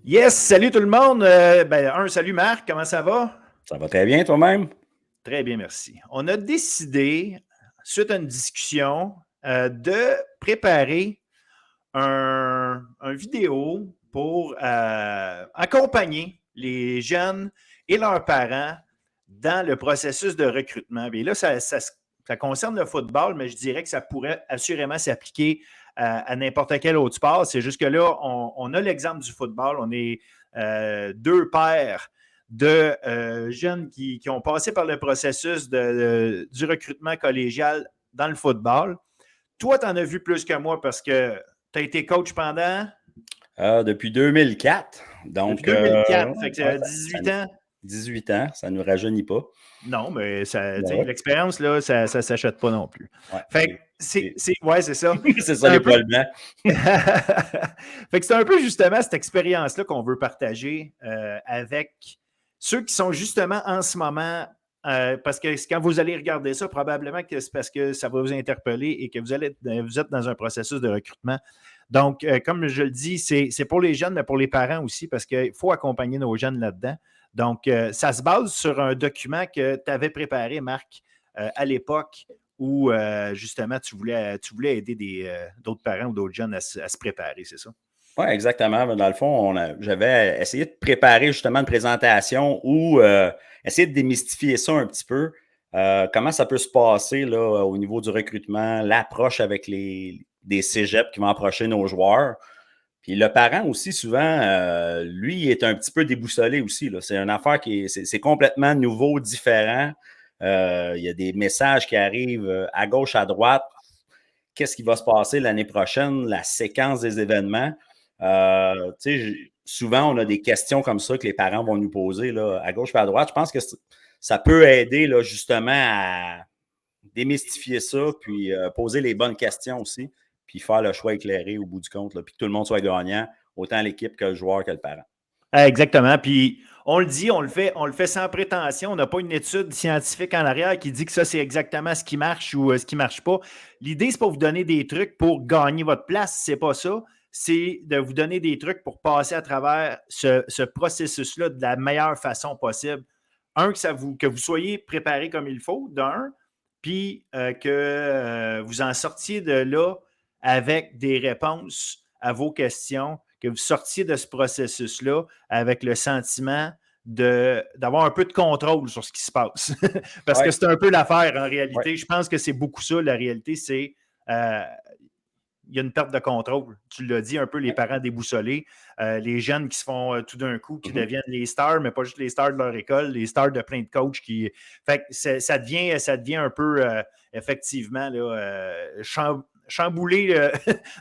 Yes, salut tout le monde. Salut Marc, comment ça va? Ça va très bien toi-même? Très bien, merci. On a décidé, suite à une discussion, de préparer un vidéo pour accompagner les jeunes et leurs parents dans le processus de recrutement. Et là, ça concerne le football, mais je dirais que ça pourrait assurément s'appliquer à n'importe quel autre sport. C'est juste que là, on a l'exemple du football. On est deux pères de jeunes qui ont passé par le processus du recrutement collégial dans le football. Toi, tu en as vu plus que moi parce que tu as été coach pendant? Depuis 2004. Depuis Donc, 2004, fait que ouais, 18 ans. 18 ans, ça ne nous rajeunit pas. Non, mais Ben ouais, l'expérience, là, ça ne s'achète pas non plus. ouais, Fait que ouais, c'est ça. c'est C'est ça les un peu. poils blancs. Fait que c'est un peu justement cette expérience-là qu'on veut partager avec ceux qui sont justement en ce moment. Parce que quand vous allez regarder ça, probablement que c'est parce que ça va vous interpeller et que vous êtes dans un processus de recrutement. Donc, comme je le dis, c'est pour les jeunes, mais pour les parents aussi, parce qu'il faut accompagner nos jeunes là-dedans. Donc, ça se base sur un document que tu avais préparé, Marc, à l'époque où justement tu voulais aider d'autres parents ou d'autres jeunes à se préparer, c'est ça? Oui, exactement. Dans le fond, j'avais essayé de préparer justement une présentation où essayer de démystifier ça un petit peu. Comment ça peut se passer là, au niveau du recrutement, l'approche avec des cégeps qui vont approcher nos joueurs. Puis le parent aussi, souvent, lui, est un petit peu déboussolé aussi. Là. C'est une affaire c'est complètement nouveau, différent. Il y a des messages qui arrivent à gauche, à droite. Qu'est-ce qui va se passer l'année prochaine, la séquence des événements. Souvent, on a des questions comme ça que les parents vont nous poser là, à gauche et à droite. Je pense que ça peut aider là, justement à démystifier ça, puis poser les bonnes questions aussi, puis faire le choix éclairé au bout du compte, là, puis que tout le monde soit gagnant, autant l'équipe que le joueur que le parent. Exactement. Puis on le dit, on le fait sans prétention. On n'a pas une étude scientifique en arrière qui dit que ça, c'est exactement ce qui marche ou ce qui ne marche pas. L'idée, c'est pas vous donner des trucs pour gagner votre place, c'est pas ça. C'est de vous donner des trucs pour passer à travers ce processus-là de la meilleure façon possible. Un, que vous soyez préparé comme il faut, d'un, puis que vous en sortiez de là avec des réponses à vos questions, que vous sortiez de ce processus-là avec le sentiment d'avoir un peu de contrôle sur ce qui se passe. Parce que Ouais, c'est un peu l'affaire en ouais. réalité. Je pense que c'est beaucoup ça, la réalité, c'est euh, il y a une perte de contrôle. Tu l'as dit, un peu les Ouais. parents déboussolés, les jeunes qui se font tout d'un coup, qui Mm-hmm. deviennent les stars, mais pas juste les stars de leur école, les stars de plein de coachs qui. Fait que ça devient un peu, effectivement, là, chambouler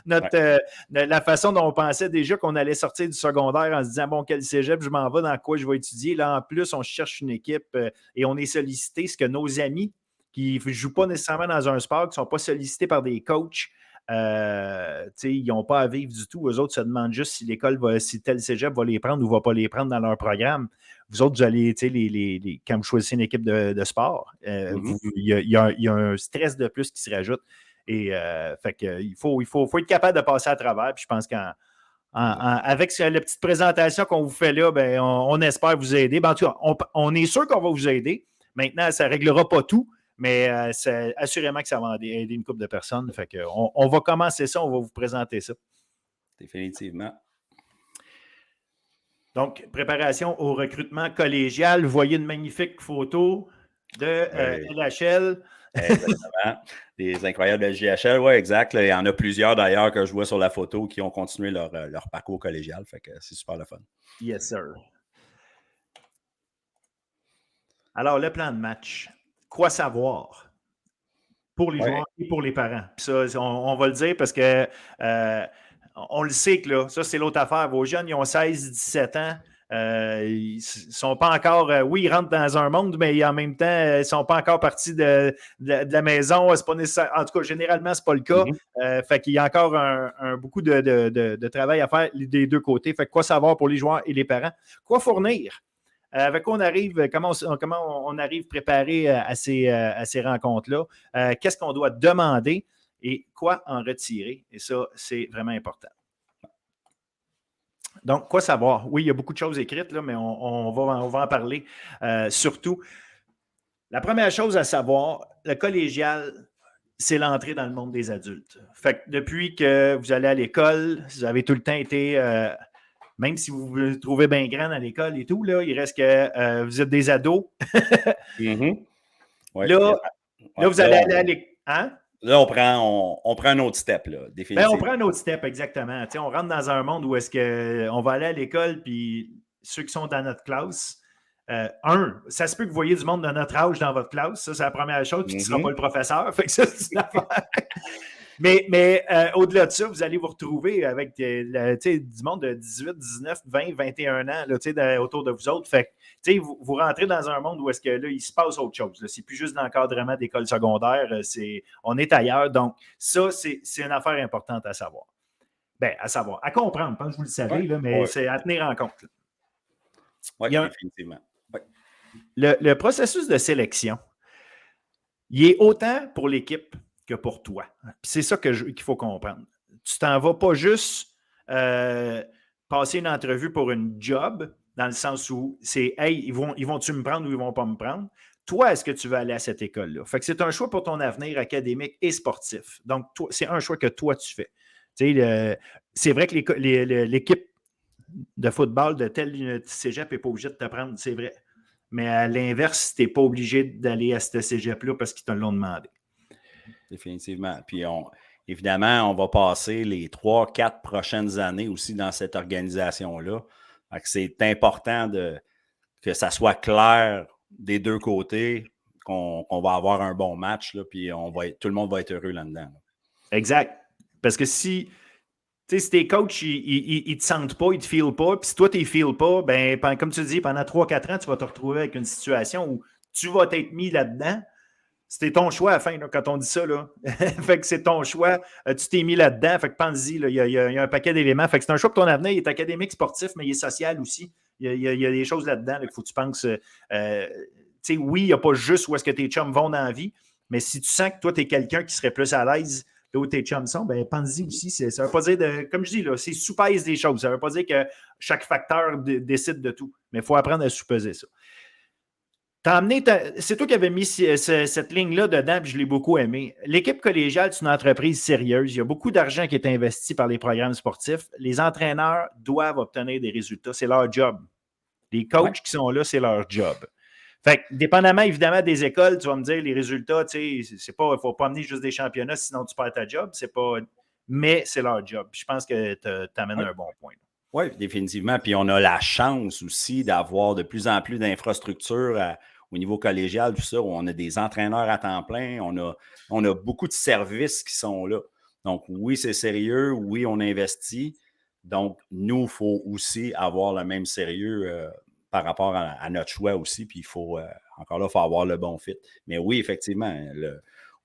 Ouais. la façon dont on pensait déjà qu'on allait sortir du secondaire en se disant bon, quel cégep, je m'en vais, dans quoi je vais étudier. Là, en plus, on cherche une équipe et on est sollicité, ce que nos amis qui ne jouent pas nécessairement dans un sport, qui ne sont pas sollicités par des coachs, ils n'ont pas à vivre du tout. Eux autres se demandent juste si si tel cégep va les prendre ou ne va pas les prendre dans leur programme. Vous autres, vous allez, quand vous choisissez une équipe de sport, Mm-hmm. il y a un stress de plus qui se rajoute. Et fait que, il faut être capable de passer à travers. Puis je pense avec la petite présentation qu'on vous fait là, ben, on espère vous aider. Ben, en tout cas, on est sûr qu'on va vous aider. Maintenant, ça ne réglera pas tout, mais assurément que ça va aider une couple de personnes. Fait que on va commencer ça, on va vous présenter ça. Définitivement. Donc, préparation au recrutement collégial. Vous voyez une magnifique photo de Oui, LHL. exactement. Des incroyables LGHL, oui, exact. Là, il y en a plusieurs d'ailleurs que je vois sur la photo qui ont continué leur parcours collégial. Fait que c'est super le fun. Yes, sir. Alors, le plan de match. Quoi savoir pour les Oui. joueurs et pour les parents? Puis ça, on va le dire parce que on le sait que là, ça, c'est l'autre affaire. Vos jeunes, ils ont 16-17 ans. Ils ne sont pas encore. Oui, ils rentrent dans un monde, mais en même temps, ils ne sont pas encore partis de la maison. C'est pas nécessaire. En tout cas, généralement, ce n'est pas le cas. Mm-hmm. Fait qu'il y a encore beaucoup de travail à faire des deux côtés. Fait que quoi savoir pour les joueurs et les parents? Quoi fournir? Avec quoi on arrive, comment on arrive préparé à ces rencontres-là? Qu'est-ce qu'on doit demander et quoi en retirer? Et ça, c'est vraiment important. Donc, quoi savoir? Oui, il y a beaucoup de choses écrites, là, mais on va en parler. Surtout, la première chose à savoir, le collégial, c'est l'entrée dans le monde des adultes. Fait que depuis que vous allez à l'école, vous avez tout le temps été, même si vous vous trouvez bien grand à l'école et tout, là, il reste que vous êtes des ados. Mhm. Ouais, Là, ouais, vous allez aller à l'école. Hein? là, on prend un autre step, là, Ben, on définitivement. prend un autre step, exactement. Tu sais, on rentre dans un monde où est-ce qu'on va aller à l'école, puis ceux qui sont dans notre classe, ça se peut que vous voyez du monde de notre âge dans votre classe, ça c'est la première chose, puis qui ne sera pas Mhm. le professeur, fait que ça c'est une affaire. Mais au-delà de ça, vous allez vous retrouver avec du monde de 18, 19, 20, 21 ans là, autour de vous autres. Fait que vous rentrez dans un monde où est-ce que là, il se passe autre chose. C'est plus juste l'encadrement d'école secondaire, on est ailleurs. Donc, ça, c'est une affaire importante à savoir. Ben, à savoir, à comprendre, je pense que vous le Ouais, savez, là, mais ouais, c'est à tenir en compte. ouais, Il y a définitivement. Ouais. le processus de sélection, il est autant pour l'équipe que pour toi. Puis c'est ça qu'il faut comprendre. Tu t'en vas pas juste passer une entrevue pour une job, dans le sens où c'est hey, ils vont-tu me prendre ou ils vont pas me prendre? Toi, est-ce que tu veux aller à cette école-là? Fait que c'est un choix pour ton avenir académique et sportif. Donc, c'est un choix que toi, tu fais. C'est vrai que l'équipe de football de tel cégep n'est pas obligé de te prendre, c'est vrai. Mais à l'inverse, tu n'es pas obligé d'aller à ce cégep-là parce qu'ils te l'ont demandé. Définitivement. Puis évidemment, on va passer les 3, 4 prochaines années aussi dans cette organisation-là. C'est important que ça soit clair des deux côtés, qu'on va avoir un bon match, là, puis tout le monde va être heureux là-dedans. Là. Exact. Parce que si tes coachs, ils ne te sentent pas, ils ne te filent pas, puis si toi, tu ne files pas, ben, comme tu dis, pendant 3-4 ans, tu vas te retrouver avec une situation où tu vas t'être mis là-dedans. C'était ton choix à la fin, là, quand on dit ça. Là. Fait que c'est ton choix. Tu t'es mis là-dedans. Fait que pense-y, il y a un paquet d'éléments. Fait que c'est un choix pour ton avenir. Il est académique, sportif, mais il est social aussi. Il y a des choses là-dedans qu'il faut que tu penses. Oui, il n'y a pas juste où est-ce que tes chums vont dans la vie, mais si tu sens que toi, tu es quelqu'un qui serait plus à l'aise là où tes chums sont, ben pense-y aussi. Ça ne veut pas dire, comme je dis, là, c'est sous-pèse des choses. Ça ne veut pas dire que chaque facteur décide de tout, mais il faut apprendre à sous-peser ça. C'est toi qui avais mis cette ligne-là dedans, puis je l'ai beaucoup aimé. L'équipe collégiale, c'est une entreprise sérieuse. Il y a beaucoup d'argent qui est investi par les programmes sportifs. Les entraîneurs doivent obtenir des résultats. C'est leur job. Les Ouais. coachs qui sont là, c'est leur job. Fait que, dépendamment évidemment des écoles, tu vas me dire les résultats, tu sais, c'est pas, il ne faut pas amener juste des championnats, sinon tu perds ta job. Mais c'est leur job. Je pense que tu amènes un bon point. Oui, définitivement. Puis on a la chance aussi d'avoir de plus en plus d'infrastructures au niveau collégial, tout ça, où on a des entraîneurs à temps plein, on a beaucoup de services qui sont là. Donc, oui, c'est sérieux, oui, on investit. Donc, nous, il faut aussi avoir le même sérieux par rapport à notre choix aussi. Puis, encore là, il faut avoir le bon fit. Mais oui, effectivement,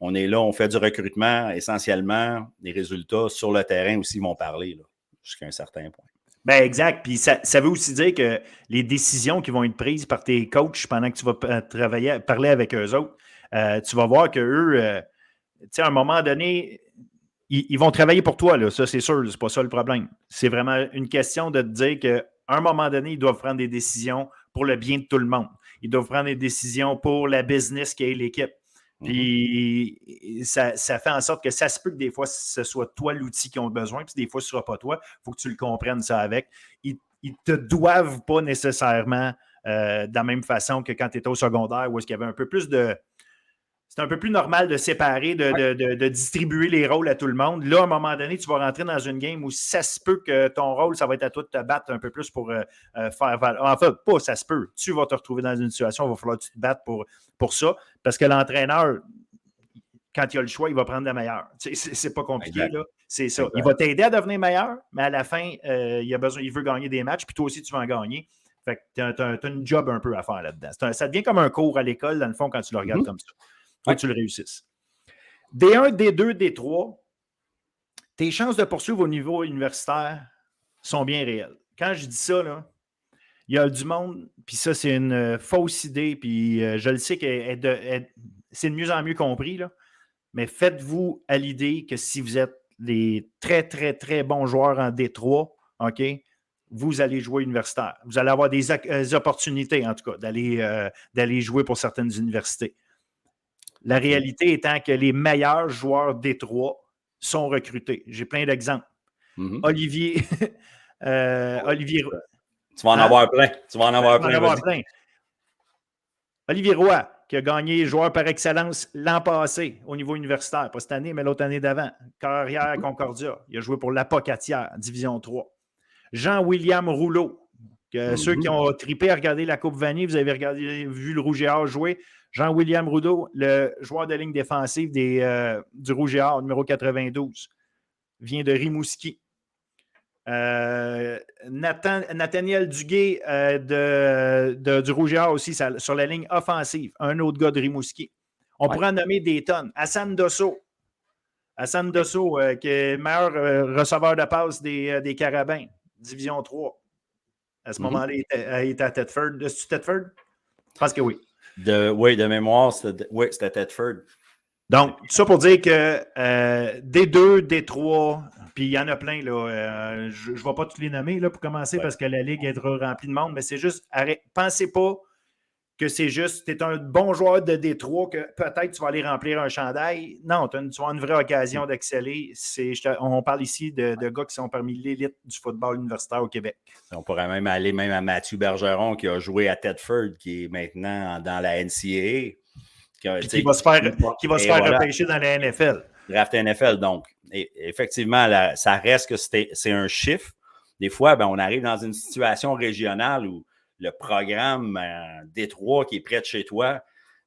on est là, on fait du recrutement essentiellement. Les résultats sur le terrain aussi vont parler jusqu'à un certain point. Ben exact. Puis ça veut aussi dire que les décisions qui vont être prises par tes coachs pendant que tu vas parler avec eux autres, tu vas voir qu'eux, tu sais, à un moment donné, ils vont travailler pour toi, là. Ça, c'est sûr, c'est pas ça le problème. C'est vraiment une question de te dire qu'à un moment donné, ils doivent prendre des décisions pour le bien de tout le monde. Ils doivent prendre des décisions pour la business qui est l'équipe. Puis ça fait en sorte que ça se peut que des fois, ce soit toi l'outil qu'ils ont besoin, puis des fois, ce ne sera pas toi. Il faut que tu le comprennes ça avec. Ils ne te doivent pas nécessairement de la même façon que quand tu étais au secondaire, où est-ce qu'il y avait un peu plus de. C'est un peu plus normal de séparer, de distribuer les rôles à tout le monde. Là, à un moment donné, tu vas rentrer dans une game où ça se peut que ton rôle, ça va être à toi de te battre un peu plus pour faire valoir. En fait, pas ça se peut. Tu vas te retrouver dans une situation où il va falloir que tu te battes pour ça, parce que l'entraîneur, quand il a le choix, il va prendre le meilleur. C'est pas compliqué, là. C'est ça. Exact. Il va t'aider à devenir meilleur, mais à la fin, il veut gagner des matchs, puis toi aussi, tu vas en gagner. Fait que tu as une job un peu à faire là-dedans. Ça devient comme un cours à l'école, dans le fond, quand tu le regardes comme ça. Faut que tu le réussisses. D1, D2, D3, tes chances de poursuivre au niveau universitaire sont bien réelles. Quand je dis ça, là, il y a du monde, puis ça, c'est une fausse idée, puis je le sais que c'est de mieux en mieux compris, là, mais faites-vous à l'idée que si vous êtes des très, très, très bons joueurs en D3, OK, vous allez jouer universitaire. Vous allez avoir des opportunités, en tout cas, d'aller jouer pour certaines universités. La réalité étant que les meilleurs joueurs Détroit sont recrutés. J'ai plein d'exemples. Olivier. Olivier. Tu vas en avoir plein. Tu vas en avoir plein. Olivier Roy, qui a gagné joueur par excellence l'an passé au niveau universitaire. Pas cette année, mais l'autre année d'avant. Carrière à Concordia. Il a joué pour l'Apocatière, Division 3. Jean-William Rouleau. Ceux qui ont trippé à regarder la Coupe Vanier, vous avez vu le Rouge et Or jouer. Jean-William Rouleau, le joueur de ligne défensive du Rouge et Or, numéro 92, vient de Rimouski. Nathaniel Duguay du Rouge et Or aussi sur la ligne offensive. Un autre gars de Rimouski. On pourrait en nommer des tonnes. Hassan Dosso. Hassan Dosso, qui est le meilleur receveur de passe des Carabins, Division 3. À ce moment-là, il était à Thetford. Est-ce Thetford? Je pense que oui. De mémoire, c'était Thetford. Donc, tout ça pour dire que D2, D3, puis il y en a plein, là. Je ne vais pas tous les nommer là, pour commencer parce que la ligue est remplie de monde, mais c'est juste, pensez pas que c'est juste, tu es un bon joueur de D3, que peut-être tu vas aller remplir un chandail. Non, tu as une vraie occasion d'exceller. On parle ici de gars qui sont parmi l'élite du football universitaire au Québec. On pourrait même aller à Mathieu Bergeron qui a joué à Thetford, qui est maintenant dans la NCAA. Qui va se faire repêcher dans la NFL. Draft NFL, donc. Effectivement, ça reste que c'est un chiffre. Des fois, on arrive dans une situation régionale où le programme Détroit qui est près de chez toi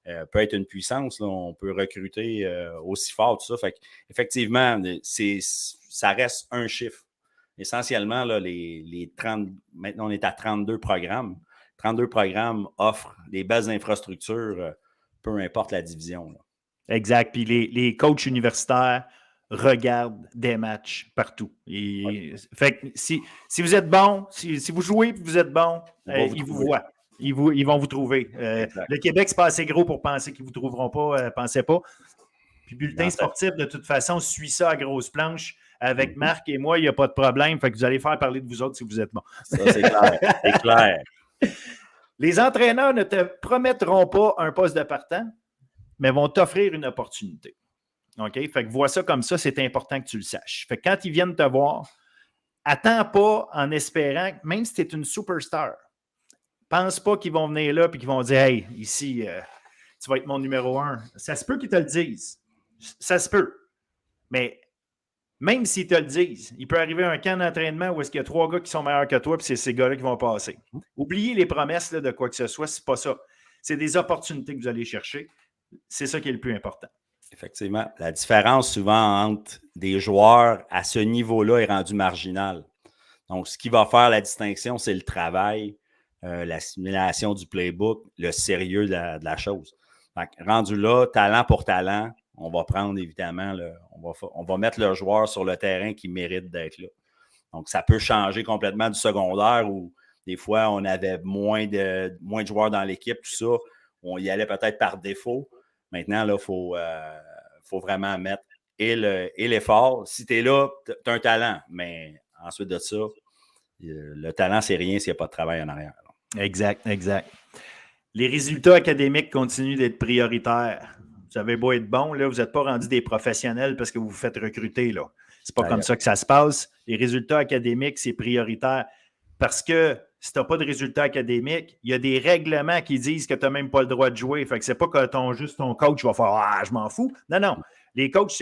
peut être une puissance. Là. On peut recruter aussi fort, tout ça. Fait effectivement, ça reste un chiffre. Essentiellement, là, les 30, maintenant, on est à 32 programmes. 32 programmes offrent des belles infrastructures, peu importe la division. Là. Exact. Puis les coachs universitaires regardent des matchs partout. Fait que si vous êtes bon, si vous jouez et vous êtes bon, ils vous voient. Ils vont vous trouver. Le Québec, c'est pas assez gros pour penser qu'ils ne vous trouveront pas. Pensez pas. Puis Bulletin sportif, de toute façon, suit ça à grosse planche. Avec Marc et moi, il n'y a pas de problème. Fait que vous allez faire parler de vous autres si vous êtes bon. Ça, c'est clair. C'est clair. Les entraîneurs ne te promettront pas un poste de partant, mais vont t'offrir une opportunité. OK? Fait que vois ça comme ça, c'est important que tu le saches. Fait que quand ils viennent te voir, attends pas en espérant, même si tu es une superstar, pense pas qu'ils vont venir là et qu'ils vont dire « Hey, ici, tu vas être mon numéro 1. » Ça se peut qu'ils te le disent. Ça se peut. Mais même s'ils te le disent, il peut arriver un camp d'entraînement où est-ce qu'il y a 3 gars qui sont meilleurs que toi puis c'est ces gars-là qui vont passer. Oubliez les promesses là, de quoi que ce soit, c'est pas ça. C'est des opportunités que vous allez chercher. C'est ça qui est le plus important. Effectivement. La différence souvent entre des joueurs à ce niveau-là est rendue marginale. Donc, ce qui va faire la distinction, c'est le travail, l'assimilation du playbook, le sérieux de la chose. Donc, rendu là, talent pour talent, on va prendre évidemment, on va mettre le joueur sur le terrain qui mérite d'être là. Donc, ça peut changer complètement du secondaire où des fois, on avait moins de joueurs dans l'équipe, tout ça. On y allait peut-être par défaut. Maintenant, là, il faut vraiment mettre et l'effort. Si tu es là, tu as un talent. Mais ensuite de ça, le talent, c'est rien s'il n'y a pas de travail en arrière. Là. Exact. Les résultats académiques continuent d'être prioritaires. Vous avez beau être bon, là, vous n'êtes pas rendu des professionnels parce que vous vous faites recruter. Là. C'est pas comme ça que ça se passe. Les résultats académiques, c'est prioritaire. Parce que si tu n'as pas de résultats académiques, il y a des règlements qui disent que tu n'as même pas le droit de jouer. Fait que c'est pas que juste ton coach va faire « Ah, je m'en fous ». Non. Les coachs,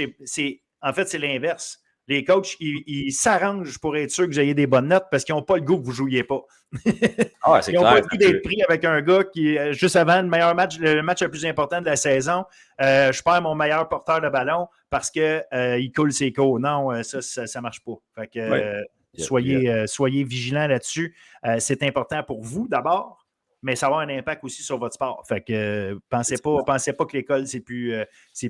en fait, c'est l'inverse. Les coachs, ils s'arrangent pour être sûrs que vous ayez des bonnes notes parce qu'ils n'ont pas le goût que vous ne jouiez pas. C'est ils n'ont pas le goût d'être pris avec un gars qui, juste avant le match le plus important de la saison, je perds mon meilleur porteur de ballon parce qu'il coule ses cours. Non, ça ne marche pas. Fait que, soyez vigilants là-dessus. C'est important pour vous d'abord, mais ça va avoir un impact aussi sur votre sport. Fait que pensez pas que l'école, c'est plus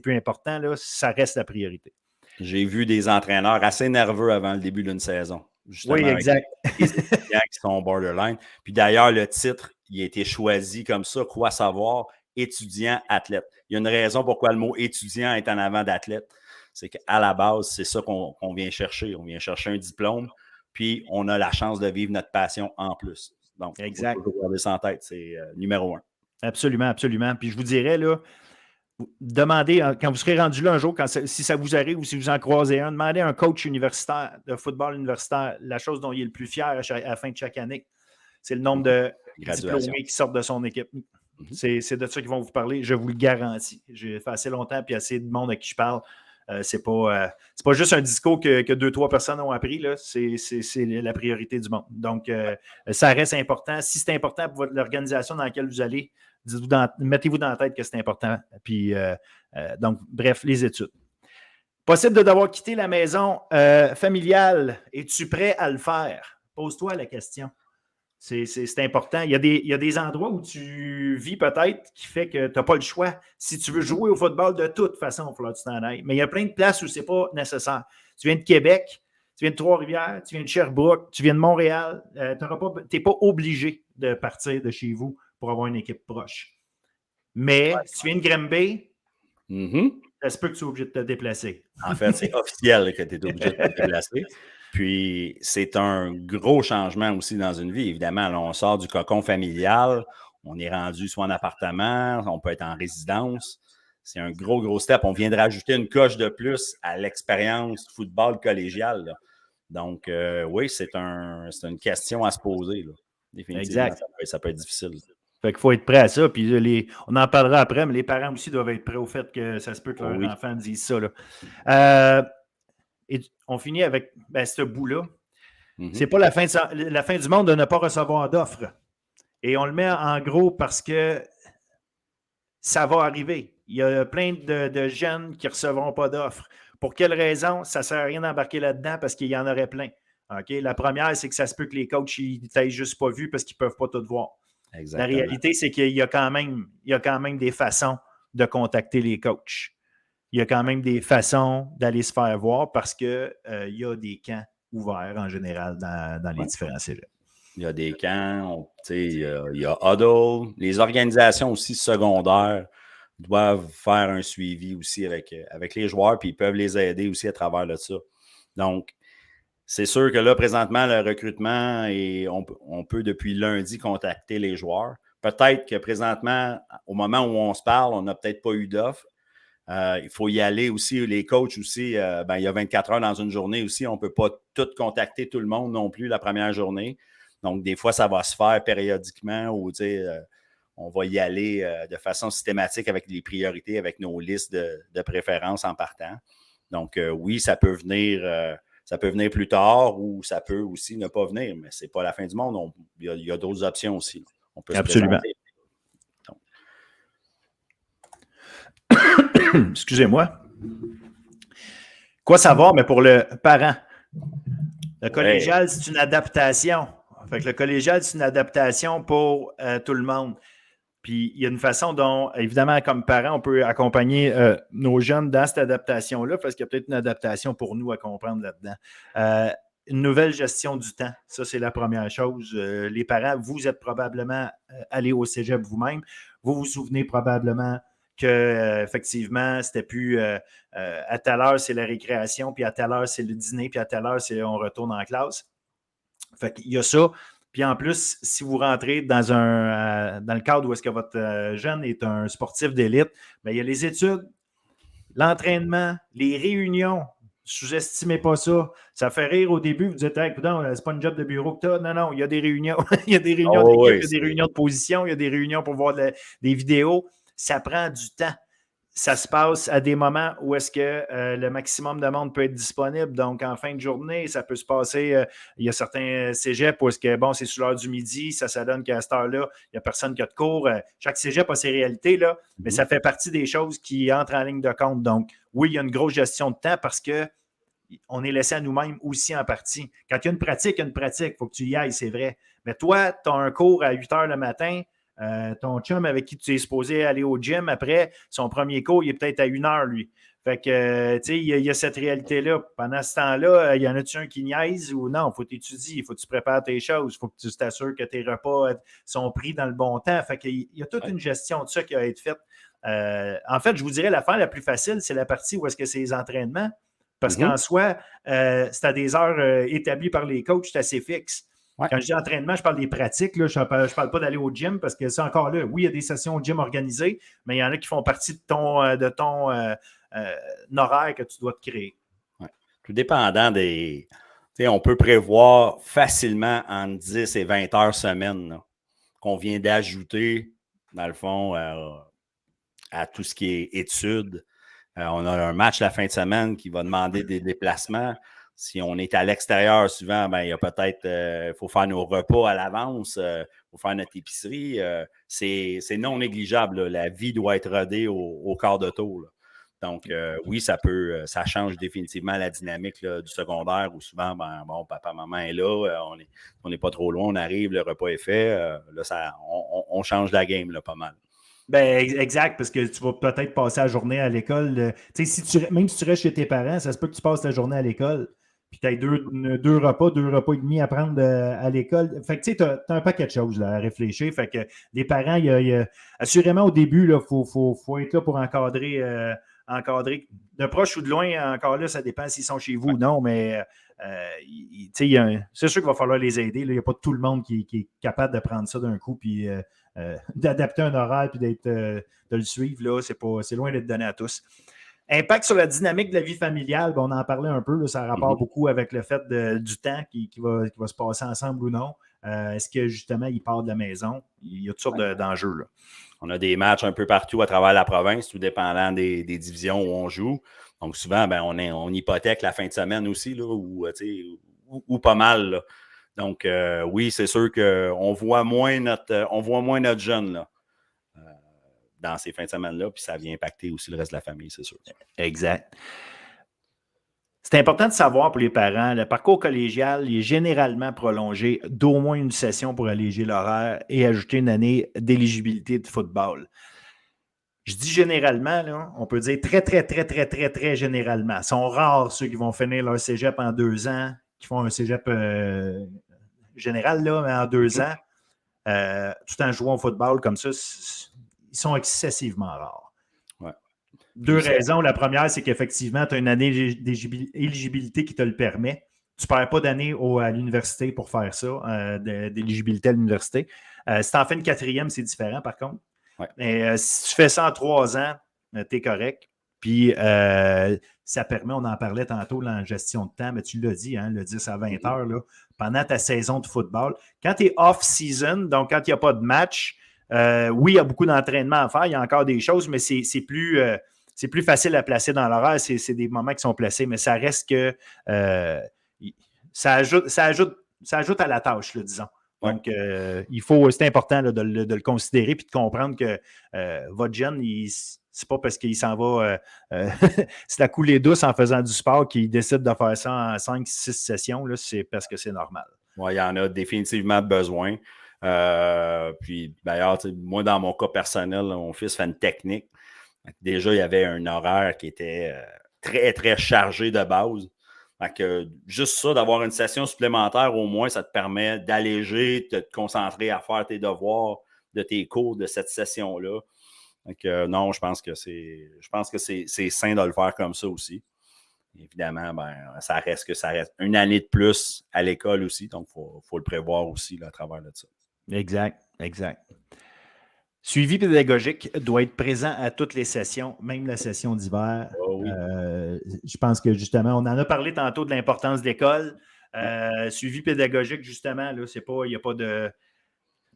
important. Là, ça reste la priorité. J'ai vu des entraîneurs assez nerveux avant le début d'une saison. Oui, exact. Les étudiants qui sont borderline. Puis d'ailleurs, le titre, il a été choisi comme ça, quoi savoir, étudiant-athlète. Il y a une raison pourquoi le mot étudiant est en avant d'athlète. C'est qu'à la base, c'est ça qu'on vient chercher. On vient chercher un diplôme puis on a la chance de vivre notre passion en plus. Donc, exact. il faut toujours garder ça en tête, c'est numéro 1. Absolument, absolument. Puis je vous dirais, là, demandez, quand vous serez rendu là un jour, si ça vous arrive ou si vous en croisez un, demandez à un coach universitaire de football universitaire la chose dont il est le plus fier à la fin de chaque année. C'est le nombre de diplômés qui sortent de son équipe. C'est de ça qu'ils vont vous parler, je vous le garantis. J'ai fait assez longtemps puis assez de monde à qui je parle. C'est pas juste un discours que 2-3 personnes ont appris. Là. C'est la priorité du monde. Donc, ça reste important. Si c'est important pour l'organisation dans laquelle vous allez, mettez-vous dans la tête que c'est important. Puis, donc, bref, les études. Possible de devoir quitter la maison familiale. Es-tu prêt à le faire? Pose-toi la question. C'est important. Il y a des endroits où tu vis peut-être qui fait que tu n'as pas le choix. Si tu veux jouer au football, de toute façon, il va falloir que tu t'en ailles. Mais il y a plein de places où ce n'est pas nécessaire. Tu viens de Québec, tu viens de Trois-Rivières, tu viens de Sherbrooke, tu viens de Montréal. Tu n'es pas obligé de partir de chez vous pour avoir une équipe proche. Mais si tu viens de Granby, ça se peut que tu sois obligé de te déplacer. En fait, c'est officiel que tu es obligé de te déplacer. Puis, c'est un gros changement aussi dans une vie. Évidemment, là, on sort du cocon familial, on est rendu soit en appartement, on peut être en résidence. C'est un gros step. On vient de rajouter une coche de plus à l'expérience football collégial. Là. Donc, oui, c'est une question à se poser. Là. Définitivement, exact. Ça peut être difficile. Fait qu'il faut être prêt à ça. Puis on en parlera après, mais les parents aussi doivent être prêts au fait que ça se peut que leur enfant dise ça. Là. Et on finit avec ce bout-là. C'est pas la fin du monde de ne pas recevoir d'offres. Et on le met en gros parce que ça va arriver. Il y a plein de jeunes qui ne recevront pas d'offres. Pour quelle raison? Ça ne sert à rien d'embarquer là-dedans parce qu'il y en aurait plein. Okay? La première, c'est que ça se peut que les coachs ne t'aient juste pas vu parce qu'ils ne peuvent pas tout voir. Exactement. La réalité, c'est qu'il y a quand même des façons de contacter les coachs. Il y a quand même des façons d'aller se faire voir parce qu'il y a des camps ouverts en général dans les différents cégeps. Il y a des camps, il y a Huddle. Les organisations aussi secondaires doivent faire un suivi aussi avec les joueurs, puis ils peuvent les aider aussi à travers de ça. Donc, c'est sûr que là, présentement, le recrutement, on peut depuis lundi contacter les joueurs. Peut-être que présentement, au moment où on se parle, on n'a peut-être pas eu d'offre. Il faut y aller aussi. Les coachs aussi, il y a 24 heures dans une journée aussi. On ne peut pas tout contacter tout le monde non plus la première journée. Donc, des fois, ça va se faire périodiquement ou on va y aller de façon systématique avec les priorités, avec nos listes de préférences en partant. Donc, oui, ça peut venir plus tard ou ça peut aussi ne pas venir, mais ce n'est pas la fin du monde. Il y a d'autres options aussi. On peut absolument. Excusez-moi. Quoi savoir, mais pour le parent? Le collégial, c'est une adaptation. Fait que le collégial, c'est une adaptation pour tout le monde. Puis, il y a une façon dont, évidemment, comme parents, on peut accompagner nos jeunes dans cette adaptation-là, parce qu'il y a peut-être une adaptation pour nous à comprendre là-dedans. Une nouvelle gestion du temps, ça, c'est la première chose. Les parents, vous êtes probablement allés au cégep vous-même. Vous vous souvenez probablement qu'effectivement, c'était plus à telle heure, c'est la récréation, puis à telle heure, c'est le dîner, puis à telle heure, on retourne en classe. Fait qu'il y a ça. Puis en plus, si vous rentrez dans le cadre où est-ce que votre jeune est un sportif d'élite, bien, il y a les études, l'entraînement, les réunions. Sous-estimez pas ça. Ça fait rire au début. Vous dites, hey, écoute, c'est pas une job de bureau que tu as. Non, il y a des réunions. Il y a des réunions d'équipe, il y a des réunions de position, il y a des réunions pour voir des vidéos. Ça prend du temps. Ça se passe à des moments où est-ce que le maximum de monde peut être disponible. Donc, en fin de journée, ça peut se passer. Il y a certains cégeps où est-ce que, bon, c'est sur l'heure du midi, ça donne qu'à cette heure-là, il n'y a personne qui a de cours. Chaque cégep a ses réalités, là, mais ça fait partie des choses qui entrent en ligne de compte. Donc, oui, il y a une grosse gestion de temps parce qu'on est laissé à nous-mêmes aussi en partie. Quand il y a une pratique, il y a une pratique. Il faut que tu y ailles, c'est vrai. Mais toi, tu as un cours à 8 heures le matin. Ton chum avec qui tu es supposé aller au gym après, son premier cours, il est peut-être à 1 heure, lui. Fait que, tu sais, il y a cette réalité-là. Pendant ce temps-là, il y en a-tu un qui niaise ou non? Il faut t'étudier, il faut que tu prépares tes choses, il faut que tu t'assures que tes repas sont pris dans le bon temps. Fait qu'il y a toute une gestion de ça qui a été faite. En fait, je vous dirais, l'affaire la plus facile, c'est la partie où est-ce que c'est les entraînements. Parce qu'en soi, c'est à des heures établies par les coachs, c'est assez fixe. Ouais. Quand je dis entraînement, je parle des pratiques. Là, je ne parle pas d'aller au gym parce que c'est encore là. Oui, il y a des sessions au gym organisées, mais il y en a qui font partie de ton horaire que tu dois te créer. Ouais. Tout dépendant des. On peut prévoir facilement entre 10 et 20 heures semaine là, qu'on vient d'ajouter, dans le fond, à tout ce qui est études. On a un match la fin de semaine qui va demander des déplacements. Si on est à l'extérieur, souvent, ben, il y a peut-être, faut faire nos repas à l'avance, faut faire notre épicerie. C'est non négligeable. Là. La vie doit être rodée au quart de tour. Là. Donc, oui, ça change définitivement la dynamique là, du secondaire où souvent, ben, bon, papa, maman est là, on n'est pas trop loin, on arrive, le repas est fait. Là, on change la game là, pas mal. Ben, exact, parce que tu vas peut-être passer la journée à l'école. Même si tu restes chez tes parents, ça se peut que tu passes la journée à l'école, puis tu as deux repas et demi à prendre à l'école. Fait que tu sais, tu as un paquet de choses là, à réfléchir. Fait que les parents, assurément au début, il faut être là pour encadrer de proche ou de loin. Encore là, ça dépend s'ils sont chez vous ou non, mais c'est sûr qu'il va falloir les aider. Il n'y a pas tout le monde qui est capable de prendre ça d'un coup, puis d'adapter un horaire puis de le suivre, là, c'est loin d'être donné à tous. Impact sur la dynamique de la vie familiale, on en parlait un peu, là, ça rapporte beaucoup avec le fait du temps qui va se passer ensemble ou non. Est-ce que justement, il part de la maison? Il y a toutes sortes d'enjeux. Là. On a des matchs un peu partout à travers la province, tout dépendant des divisions où on joue. Donc souvent, ben, on hypothèque la fin de semaine aussi, là, ou pas mal. Là. Donc, oui, c'est sûr qu'on voit moins notre jeune là, dans ces fins de semaine-là, puis ça vient impacter aussi le reste de la famille, c'est sûr. Exact. C'est important de savoir pour les parents, le parcours collégial est généralement prolongé d'au moins une session pour alléger l'horaire et ajouter une année d'éligibilité de football. Je dis généralement, là, on peut dire très, très, très, très, très, très généralement. Ils sont rares ceux qui vont finir leur cégep en 2 ans, qui font un cégep général, là, mais en 2 ans, tout en jouant au football comme ça, ils sont excessivement rares. Ouais. 2 raisons. La première, c'est qu'effectivement, tu as une année d'éligibilité qui te le permet. Tu ne perds pas d'année à l'université pour faire ça, d'éligibilité à l'université. Si tu en fais une 4e, c'est différent par contre. Ouais. Mais si tu fais ça en 3 ans, tu es correct. Puis ça permet, on en parlait tantôt là, en gestion de temps, mais tu l'as dit, hein, le 10 à 20 heures, là, pendant ta saison de football. Quand tu es off-season, donc quand il n'y a pas de match, oui, il y a beaucoup d'entraînement à faire, il y a encore des choses, mais c'est plus facile à placer dans l'horaire. C'est des moments qui sont placés, mais ça reste que ça ajoute à la tâche, là, disons. Donc, c'est important là, de le considérer et de comprendre que votre jeune, c'est pas parce qu'il s'en va c'est la coulée douce en faisant du sport qu'il décide de faire ça en 5-6 sessions. Là, c'est parce que c'est normal. Oui, il y en a définitivement besoin. Puis, d'ailleurs, moi, dans mon cas personnel, mon fils fait une technique. Déjà, il y avait un horaire qui était très, très chargé de base. Fait que juste ça, d'avoir une session supplémentaire, au moins, ça te permet d'alléger, de te concentrer à faire tes devoirs de tes cours de cette session-là. Donc, non, je pense que c'est sain de le faire comme ça aussi. Évidemment, ben, ça reste une année de plus à l'école aussi. Donc, il faut le prévoir aussi là, à travers de ça. Exact. Suivi pédagogique doit être présent à toutes les sessions, même la session d'hiver. Oh oui. Je pense que justement, on en a parlé tantôt de l'importance de l'école. Suivi pédagogique, justement, là, il n'y a pas de.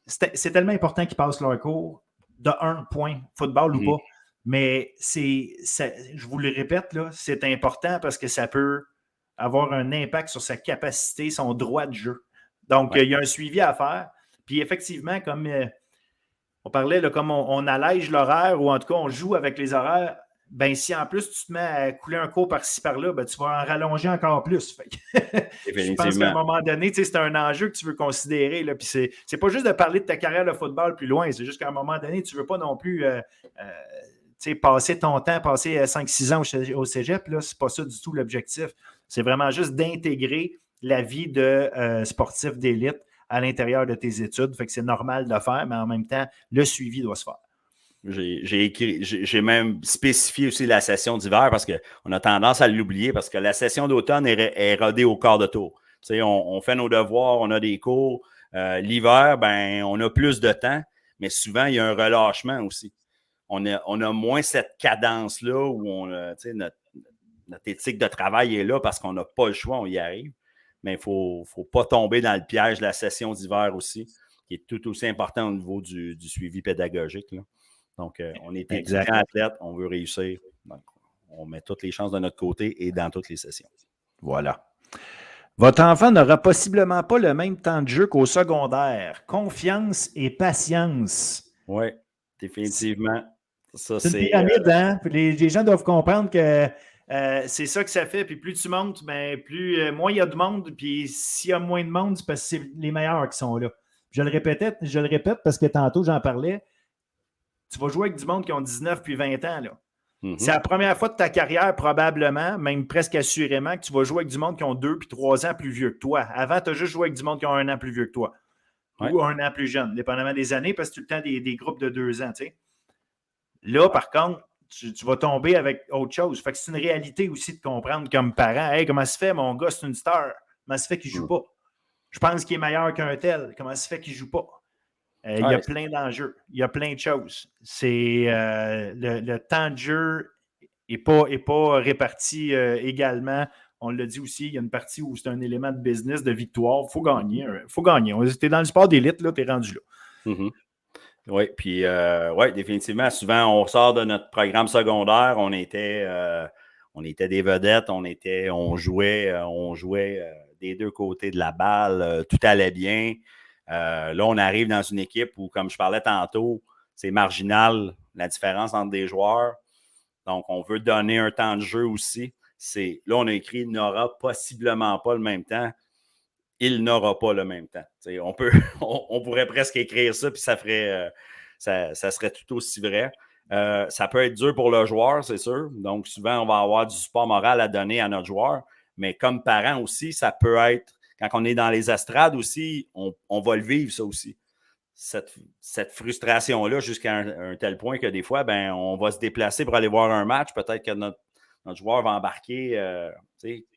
C'est tellement important qu'ils passent leur cours de 1 point, football ou pas. Mais je vous le répète, là, c'est important parce que ça peut avoir un impact sur sa capacité, son droit de jeu. Donc, il y a un suivi à faire. Puis effectivement, comme on parlait, là, comme on allège l'horaire ou en tout cas, on joue avec les horaires, ben si en plus tu te mets à couler un cours par-ci par-là, ben, tu vas en rallonger encore plus. Fait que je pense qu'à un moment donné, c'est un enjeu que tu veux considérer. Là, puis c'est pas juste de parler de ta carrière de football plus loin, c'est juste qu'à un moment donné, tu ne veux pas non plus passer ton temps, passer 5-6 ans au cégep. Là, c'est pas ça du tout l'objectif. C'est vraiment juste d'intégrer la vie de sportif d'élite à l'intérieur de tes études. Fait que c'est normal de le faire, mais en même temps, le suivi doit se faire. J'ai même spécifié aussi la session d'hiver parce qu'on a tendance à l'oublier parce que la session d'automne est rodée au quart de tour. Tu sais, on fait nos devoirs, on a des cours. L'hiver, ben, on a plus de temps, mais souvent, il y a un relâchement aussi. On a moins cette cadence-là où notre éthique de travail est là parce qu'on n'a pas le choix, on y arrive. Mais il ne faut pas tomber dans le piège de la session d'hiver aussi, qui est tout aussi important au niveau du suivi pédagogique, là. Donc, on est étudiant athlète, on veut réussir. Donc, on met toutes les chances de notre côté et dans toutes les sessions. Voilà. Votre enfant n'aura possiblement pas le même temps de jeu qu'au secondaire. Confiance et patience. Oui, définitivement. C'est une pyramide, hein? Les gens doivent comprendre que c'est ça que ça fait. Puis plus tu montes, ben, moins il y a de monde. Puis s'il y a moins de monde, c'est parce que c'est les meilleurs qui sont là. Je le répète parce que tantôt, j'en parlais. Tu vas jouer avec du monde qui ont 19 puis 20 ans, là. C'est la première fois de ta carrière, probablement, même presque assurément, que tu vas jouer avec du monde qui ont 2 puis 3 ans plus vieux que toi. Avant, tu as juste joué avec du monde qui ont 1 an plus vieux que toi. Ouais. Ou 1 an plus jeune, dépendamment des années, parce que tu as tout le temps des groupes de 2 ans, tu sais. Là, par contre, tu vas tomber avec autre chose. Fait que c'est une réalité aussi de comprendre comme parent. Hey, comment se fait, mon gars, c'est une star? Comment se fait qu'il ne joue pas? Je pense qu'il est meilleur qu'un tel. Comment se fait qu'il ne joue pas? Il y a plein d'enjeux. Il y a plein de choses. C'est le temps de jeu n'est pas réparti également. On l'a dit aussi, il y a une partie où c'est un élément de business, de victoire. Il faut gagner. Tu es dans le sport d'élite, tu es rendu là. Oui, puis définitivement, souvent, on sort de notre programme secondaire, on était des vedettes, on jouait des deux côtés de la balle, tout allait bien. Là, on arrive dans une équipe où, comme je parlais tantôt, c'est marginal la différence entre des joueurs. Donc, on veut donner un temps de jeu aussi. Là, on a écrit « n'aura possiblement pas le même temps ». Il n'aura pas le même temps. On pourrait presque écrire ça, puis ça serait tout aussi vrai. Ça peut être dur pour le joueur, c'est sûr. Donc, souvent, on va avoir du support moral à donner à notre joueur. Mais comme parent aussi, ça peut être, quand on est dans les estrades aussi, on va le vivre, ça aussi. Cette frustration-là, jusqu'à un tel point que des fois, ben, on va se déplacer pour aller voir un match. Peut-être que notre joueur va embarquer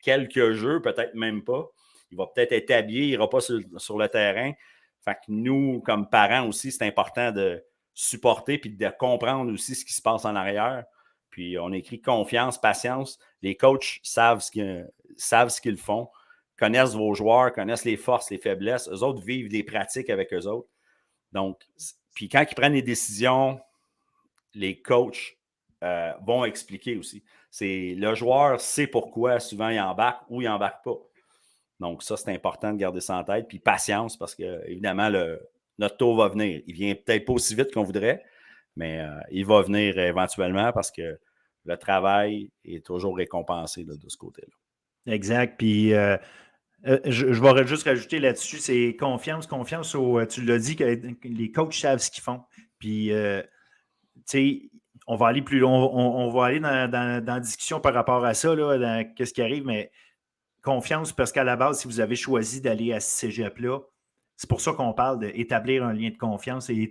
quelques jeux, peut-être même pas. Il va peut-être être habillé, il n'ira pas sur le terrain. Fait que nous, comme parents aussi, c'est important de supporter puis de comprendre aussi ce qui se passe en arrière. Puis on écrit confiance, patience. Les coachs savent ce qu'ils font, connaissent vos joueurs, connaissent les forces, les faiblesses. Eux autres vivent des pratiques avec eux autres. Donc, puis quand ils prennent des décisions, les coachs vont expliquer aussi. Le joueur sait pourquoi souvent il embarque ou il n'embarque pas. Donc, ça, c'est important de garder ça en tête. Puis patience, parce que, évidemment, notre tour va venir. Il vient peut-être pas aussi vite qu'on voudrait, mais il va venir éventuellement parce que le travail est toujours récompensé là, de ce côté-là. Exact. Puis, je vais juste rajouter là-dessus, c'est confiance tu l'as dit, que les coachs savent ce qu'ils font. Puis, tu sais, on va aller plus loin, on va aller dans la discussion par rapport à ça, là, qu'est-ce qui arrive, mais confiance, parce qu'à la base, si vous avez choisi d'aller à ce cégep-là, c'est pour ça qu'on parle d'établir un lien de confiance et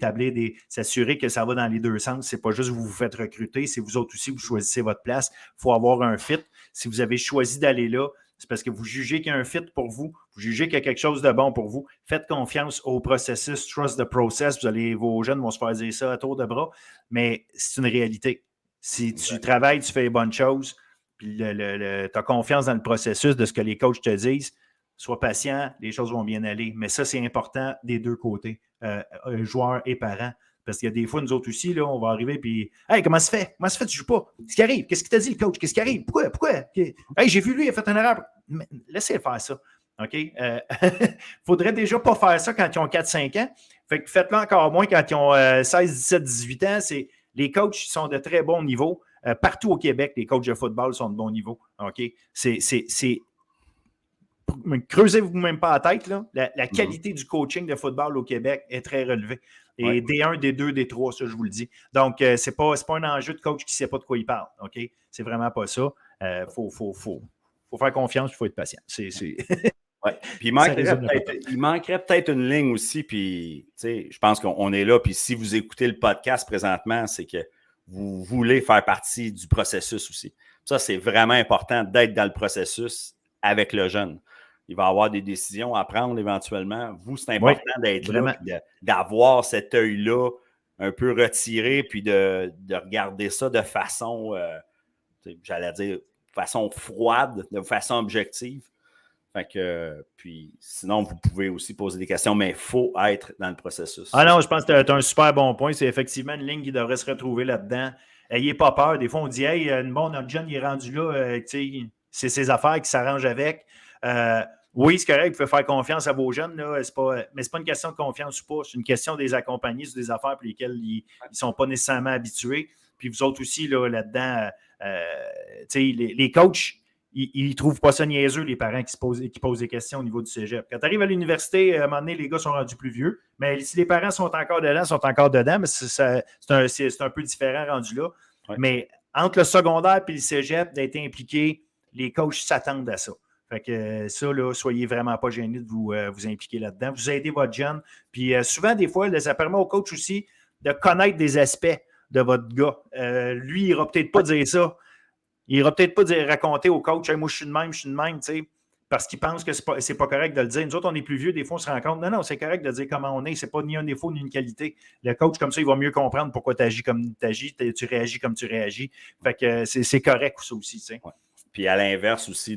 s'assurer que ça va dans les deux sens. C'est pas juste vous vous faites recruter, c'est vous autres aussi, vous choisissez votre place. Il faut avoir un fit. Si vous avez choisi d'aller là, c'est parce que vous jugez qu'il y a un fit pour vous, vous jugez qu'il y a quelque chose de bon pour vous. Faites confiance au processus, trust the process. Vos jeunes vont se faire dire ça à tour de bras, mais c'est une réalité. Si tu travailles, tu fais les bonnes choses, puis tu as confiance dans le processus de ce que les coachs te disent, sois patient, les choses vont bien aller. Mais ça, c'est important des deux côtés, joueurs et parents. Parce qu'il y a des fois, nous autres aussi, là, on va arriver puis hey, comment ça se fait? Comment ça se fait que tu ne joues pas? Qu'est-ce qui arrive? Qu'est-ce qu'il t'a dit, le coach? Qu'est-ce qui arrive? Pourquoi? Hey, j'ai vu lui, il a fait une erreur. Laissez-le faire ça. OK? Faudrait déjà pas faire ça quand ils ont 4-5 ans. Fait que faites-le encore moins quand ils ont 16, 17, 18 ans. Les coachs sont de très bon niveau. Partout au Québec, les coachs de football sont de bon niveau. OK? Creusez-vous même pas la tête, là. La qualité du coaching de football au Québec est très relevée. Et D1, D2, D3, ça, je vous le dis. Donc, c'est pas un enjeu de coach qui ne sait pas de quoi il parle. OK? C'est vraiment pas ça. Faut faire confiance, il faut être patient. Ouais. Puis il manquerait peut-être une ligne aussi. Puis, je pense qu'on est là. Puis si vous écoutez le podcast présentement, c'est que vous voulez faire partie du processus aussi. Ça, c'est vraiment important d'être dans le processus avec le jeune. Il va avoir des décisions à prendre éventuellement. Vous, c'est important d'être là, puis d'avoir cet œil-là un peu retiré, puis de regarder ça de façon, j'allais dire, de façon froide, de façon objective. Fait que, puis sinon, vous pouvez aussi poser des questions, mais il faut être dans le processus. Ah non, je pense que tu as un super bon point. C'est effectivement une ligne qui devrait se retrouver là-dedans. Ayez pas peur. Des fois, on dit, hey, notre jeune, il est rendu là. C'est ses affaires qui s'arrangent avec. Oui, c'est correct, vous pouvez faire confiance à vos jeunes, là, mais ce n'est pas une question de confiance ou pas. C'est une question de les accompagner sur des affaires pour lesquelles ils ne sont pas nécessairement habitués. Puis vous autres aussi, là-dedans, les coachs, ils ne trouvent pas ça niaiseux, les parents qui posent des questions au niveau du cégep. Quand tu arrives à l'université, à un moment donné, les gars sont rendus plus vieux. Mais si les parents sont encore dedans, mais c'est un peu différent rendu là. Ouais. Mais entre le secondaire et le cégep, d'être impliqué, les coachs s'attendent à ça. Fait que ça, là, soyez vraiment pas gênés de vous impliquer là-dedans. Vous aidez votre jeune. Puis souvent, des fois, ça permet au coach aussi de connaître des aspects de votre gars. Lui, il n'ira peut-être pas dire ça. Il n'ira peut-être pas raconter au coach hey, « moi, je suis de même, tu sais. » Parce qu'il pense que c'est pas correct de le dire. Nous autres, on est plus vieux, des fois, on se rend compte. Non, c'est correct de dire comment on est. C'est pas ni un défaut ni une qualité. Le coach, comme ça, il va mieux comprendre pourquoi tu agis comme tu agis, tu réagis comme tu réagis. Fait que c'est correct, ça aussi, tu sais. Ouais. Puis à l'inverse aussi,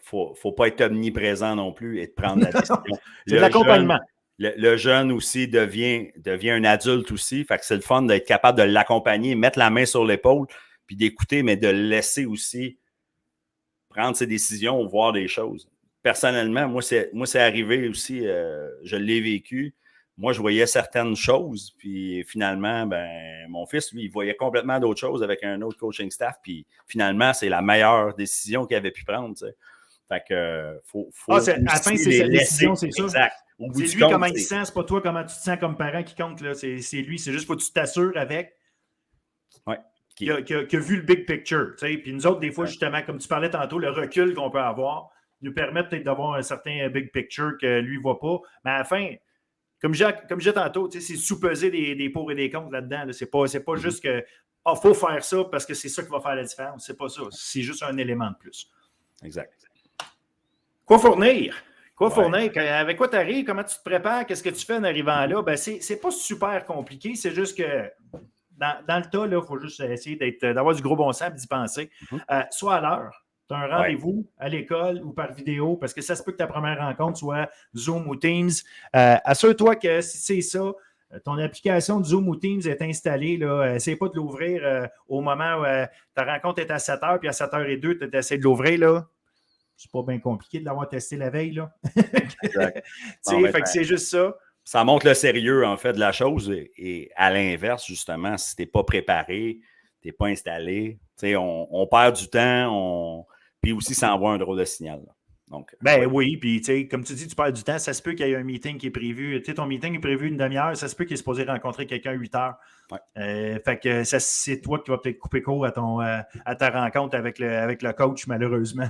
faut pas être omniprésent non plus et de prendre la décision. C'est de l'accompagnement. Le jeune aussi devient un adulte aussi. Fait que c'est le fun d'être capable de l'accompagner, mettre la main sur l'épaule, puis d'écouter, mais de le laisser aussi prendre ses décisions, voir des choses. Personnellement, moi, c'est arrivé aussi, je l'ai vécu. Moi, je voyais certaines choses, puis finalement, mon fils, lui, il voyait complètement d'autres choses avec un autre coaching staff, puis finalement, c'est la meilleure décision qu'il avait pu prendre, tu sais. Fait que, faut à la fin, c'est sa décision, c'est ça. Exact. C'est lui comment il se sent, c'est pas toi comment tu te sens comme parent qui compte, là. C'est lui, c'est juste faut que tu t'assures avec qui a vu le big picture, tu sais. Puis nous autres, des fois, justement, comme tu parlais tantôt, le recul qu'on peut avoir nous permet peut-être d'avoir un certain big picture que lui ne voit pas. Mais à la fin, comme je disais tantôt, c'est sous-peser des pour et des contre là-dedans. Là. C'est pas juste que faut faire ça parce que c'est ça qui va faire la différence. C'est pas ça. C'est juste un élément de plus. Exact. Quoi fournir? Avec quoi tu arrives? Comment tu te prépares? Qu'est-ce que tu fais en arrivant là? C'est pas super compliqué. C'est juste que dans le tas, il faut juste essayer d'avoir du gros bon sens et d'y penser. Soit à l'heure. Tu as un rendez-vous à l'école ou par vidéo, parce que ça se peut que ta première rencontre soit Zoom ou Teams. Assure-toi que si c'est ça, ton application de Zoom ou Teams est installée. Essaye pas de l'ouvrir au moment où ta rencontre est à 7h, puis à 7h02, tu essaies de l'ouvrir. Là. C'est pas bien compliqué de l'avoir testé la veille. Là. Exact. Fait que c'est juste ça. Ça montre le sérieux, en fait, de la chose. Et à l'inverse, justement, si tu n'es pas préparé, tu n'es pas installé, on perd du temps, puis aussi, ça envoie un drôle de signal. Là. Donc, oui, puis comme tu dis, tu perds du temps, ça se peut qu'il y ait un meeting qui est prévu. Ton meeting est prévu une demi-heure, ça se peut qu'il est supposé rencontrer quelqu'un à 8 heures. Ouais. Fait que c'est toi qui vas peut-être couper court à ta rencontre avec le coach, malheureusement,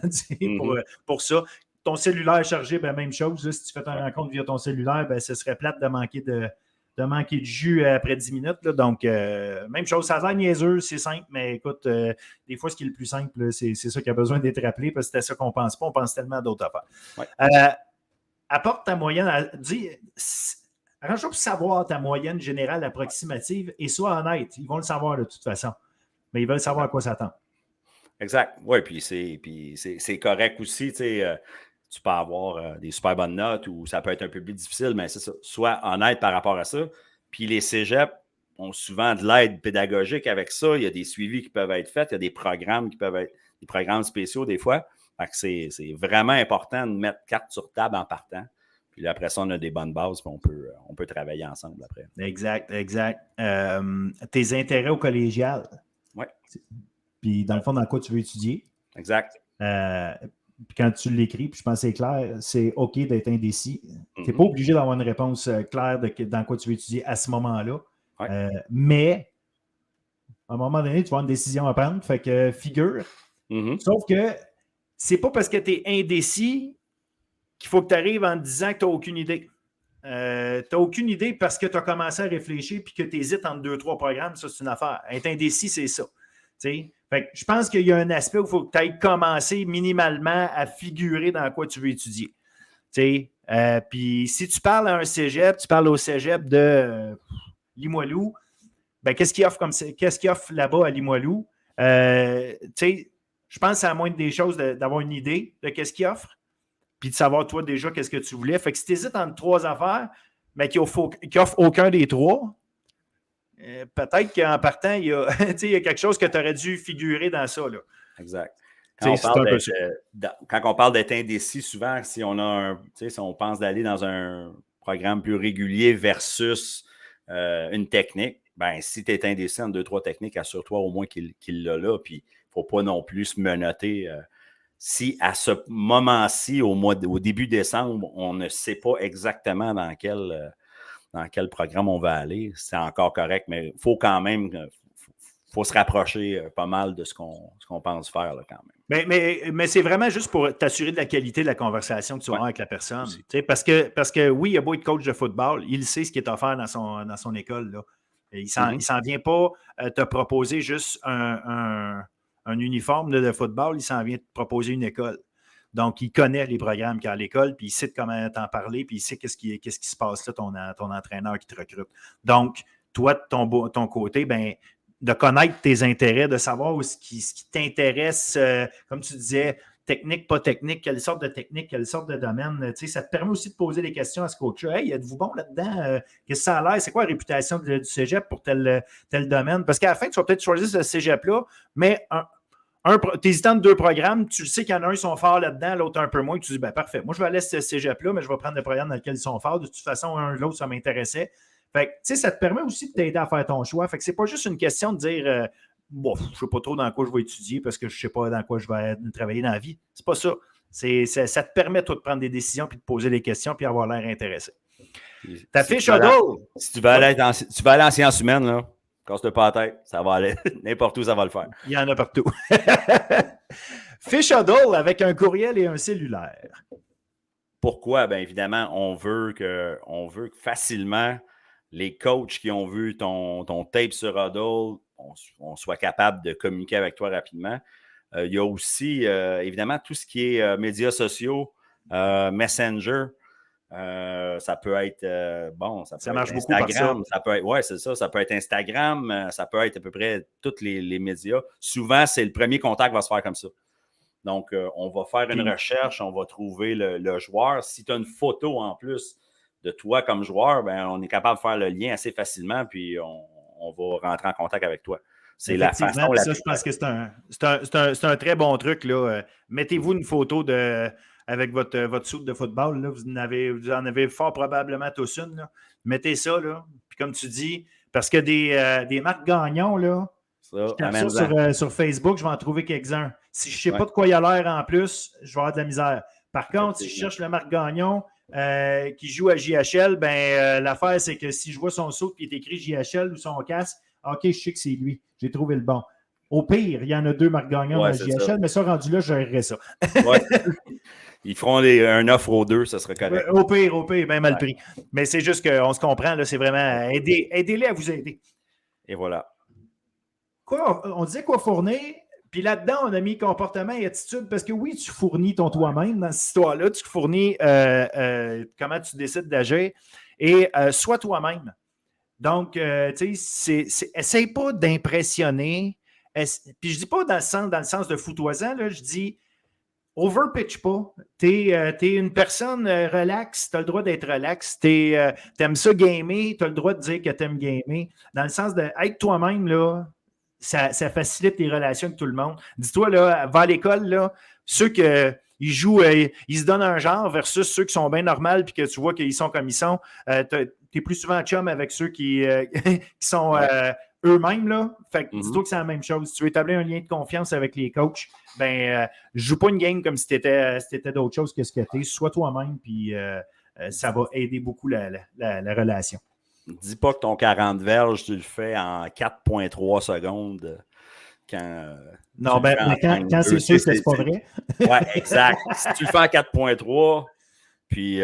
pour ça. Ton cellulaire chargé, même chose. Là, si tu fais ta rencontre via ton cellulaire, ce serait plate de manquer de jus après 10 minutes. Là. Donc, même chose, ça a l'air niaiseux, c'est simple, mais écoute, des fois, ce qui est le plus simple, là, c'est ça qui a besoin d'être rappelé parce que c'est à ça qu'on ne pense pas, on pense tellement à d'autres affaires. Ouais. Apporte ta moyenne, arrange-toi pour savoir ta moyenne générale approximative et sois honnête. Ils vont le savoir de toute façon, mais ils veulent savoir à quoi s'attendre. Exact. Oui, puis c'est correct aussi, tu sais. Tu peux avoir des super bonnes notes ou ça peut être un peu plus difficile, mais c'est ça. Sois honnête par rapport à ça. Puis les cégeps ont souvent de l'aide pédagogique avec ça. Il y a des suivis qui peuvent être faits. Il y a des programmes qui peuvent être des programmes spéciaux des fois. Fait que c'est vraiment important de mettre carte sur table en partant. Puis là, après ça, on a des bonnes bases, puis on peut travailler ensemble après. Exact. Tes intérêts au collégial. Oui. Puis dans le fond, dans quoi tu veux étudier. Exact. Puis quand tu l'écris, puis je pense que c'est clair, c'est OK d'être indécis. Tu n'es pas obligé d'avoir une réponse claire dans quoi tu veux étudier à ce moment-là. Ouais. Mais, à un moment donné, tu vas avoir une décision à prendre. Fait que figure. Sauf que c'est pas parce que tu es indécis qu'il faut que tu arrives en te disant que tu n'as aucune idée. Tu n'as aucune idée parce que tu as commencé à réfléchir puis que tu hésites entre 2-3 programmes, ça, c'est une affaire. Être indécis, c'est ça. Fait que je pense qu'il y a un aspect où il faut que tu ailles commencer minimalement à figurer dans quoi tu veux étudier. Puis si tu parles à un cégep, tu parles au cégep de Limoilou, ben, qu'est-ce qu'il offre là-bas à Limoilou? Je pense que c'est à moins des choses d'avoir une idée de qu'est-ce qu'il offre, puis de savoir toi déjà qu'est-ce que tu voulais. Fait que si tu hésites entre 3 affaires, mais qui n'offre aucun des 3, peut-être qu'en partant, il y a quelque chose que tu aurais dû figurer dans ça. Là. Exact. Quand on parle d'être indécis, souvent, si on pense d'aller dans un programme plus régulier versus une technique, ben, si tu es indécis en 2-3 techniques, assure-toi au moins qu'il l'a là. Puis, il ne faut pas non plus se menotter. Si à ce moment-ci, au début décembre, on ne sait pas exactement dans quel programme on va aller, c'est encore correct, mais il faut quand même faut se rapprocher pas mal de ce qu'on pense faire là, quand même. Mais c'est vraiment juste pour t'assurer de la qualité de la conversation que tu vas avoir avec la personne. Parce que oui, il a beau être coach de football, il sait ce qui est offert dans son école. Là. Il ne s'en vient pas te proposer juste un uniforme de football, il s'en vient te proposer une école. Donc, il connaît les programmes qu'il y a à l'école, puis il sait comment t'en parler, puis il sait qu'est-ce qui se passe là, ton entraîneur qui te recrute. Donc, toi, de ton côté, ben, de connaître tes intérêts, de savoir ce qui t'intéresse, comme tu disais, technique, pas technique, quelle sorte de technique, quelle sorte de domaine. Ça te permet aussi de poser des questions à ce coach. Hey, êtes-vous bon là-dedans? Qu'est-ce que ça a l'air? C'est quoi la réputation du cégep pour tel domaine? Parce qu'à la fin, tu vas peut-être choisir ce cégep-là, mais tu hésites entre 2 programmes, tu sais qu'il y en a un qui sont forts là-dedans, l'autre un peu moins, tu dis, ben parfait, moi je vais aller à ce cégep-là, mais je vais prendre le programme dans lequel ils sont forts. De toute façon, un ou l'autre, ça m'intéressait. Fait que, ça te permet aussi de t'aider à faire ton choix. Fait que c'est pas juste une question de dire, bon, je sais pas trop dans quoi je vais étudier parce que je sais pas dans quoi je vais travailler dans la vie. C'est pas ça. Ça te permet, toi, de prendre des décisions puis de poser des questions puis avoir l'air intéressé. Ta fiche Huddle. Si tu veux aller en sciences humaines, là, casse-toi pas la tête, ça va aller. N'importe où, ça va le faire. Il y en a partout. Fiche Huddle avec un courriel et un cellulaire. Pourquoi? Bien évidemment, on veut que facilement les coachs qui ont vu ton tape sur Huddle, on soit capable de communiquer avec toi rapidement. Il y a aussi, évidemment, tout ce qui est médias sociaux, Messenger. Ça peut être ça marche beaucoup Instagram, ça peut être, c'est ça, ça peut être Instagram, ça peut être à peu près tous les médias. Souvent, c'est le premier contact va se faire comme ça. Donc, on va faire une recherche, on va trouver le joueur. Si tu as une photo en plus de toi comme joueur, ben, on est capable de faire le lien assez facilement, puis on va rentrer en contact avec toi. C'est la façon ça, je pense que c'est un très bon truc. Là. Mettez-vous une photo avec votre soude de football. Là. Vous en avez fort probablement tous une. Là. Mettez ça. Là. Puis comme tu dis, parce que des marques gagnants, là, je tape ça sur Facebook, je vais en trouver quelques-uns. Si je ne sais pas de quoi il a l'air en plus, je vais avoir de la misère. Par contre, si je cherche le Marc Gagnon qui joue à JHL, l'affaire, c'est que si je vois son saut qui est écrit JHL ou son casque, OK, je sais que c'est lui. J'ai trouvé le bon. Au pire, il y en a 2 Marc Gagnon dans JHL, mais ça, rendu là, je gérerais ça. Ils feront un offre aux 2, ça serait correct. Au pire, bien mal pris. Mais c'est juste qu'on se comprend, là, c'est vraiment aidez-les à vous aider. Et voilà. On disait quoi fournir? Puis là-dedans, on a mis comportement et attitude parce que oui, tu fournis ton toi-même dans cette histoire-là. Tu fournis comment tu décides d'agir et sois toi-même. Donc, tu sais, essaye pas d'impressionner. Puis je dis pas dans le sens de foutoisant, là, je dis overpitch pas. T'es une personne relax, tu as le droit d'être relax. T'aimes ça gamer, tu as le droit de dire que t'aimes gamer. Dans le sens d'être toi-même, là, ça facilite les relations avec tout le monde. Dis-toi, là, va à l'école, là, ceux qui jouent, ils se donnent un genre versus ceux qui sont bien normaux puis que tu vois qu'ils sont comme ils sont. Tu es plus souvent chum avec ceux qui sont eux-mêmes, là. Fait que dis-toi que c'est la même chose. Si tu veux établir un lien de confiance avec les coachs, joue pas une game comme si tu étais d'autre chose que ce que tu es. Sois toi-même, puis ça va aider beaucoup la relation. Dis pas que ton 40 verges, tu le fais en 4,3 secondes. Quand c'est sûr que c'est pas vrai. Oui, exact. Si tu le fais en 4,3, puis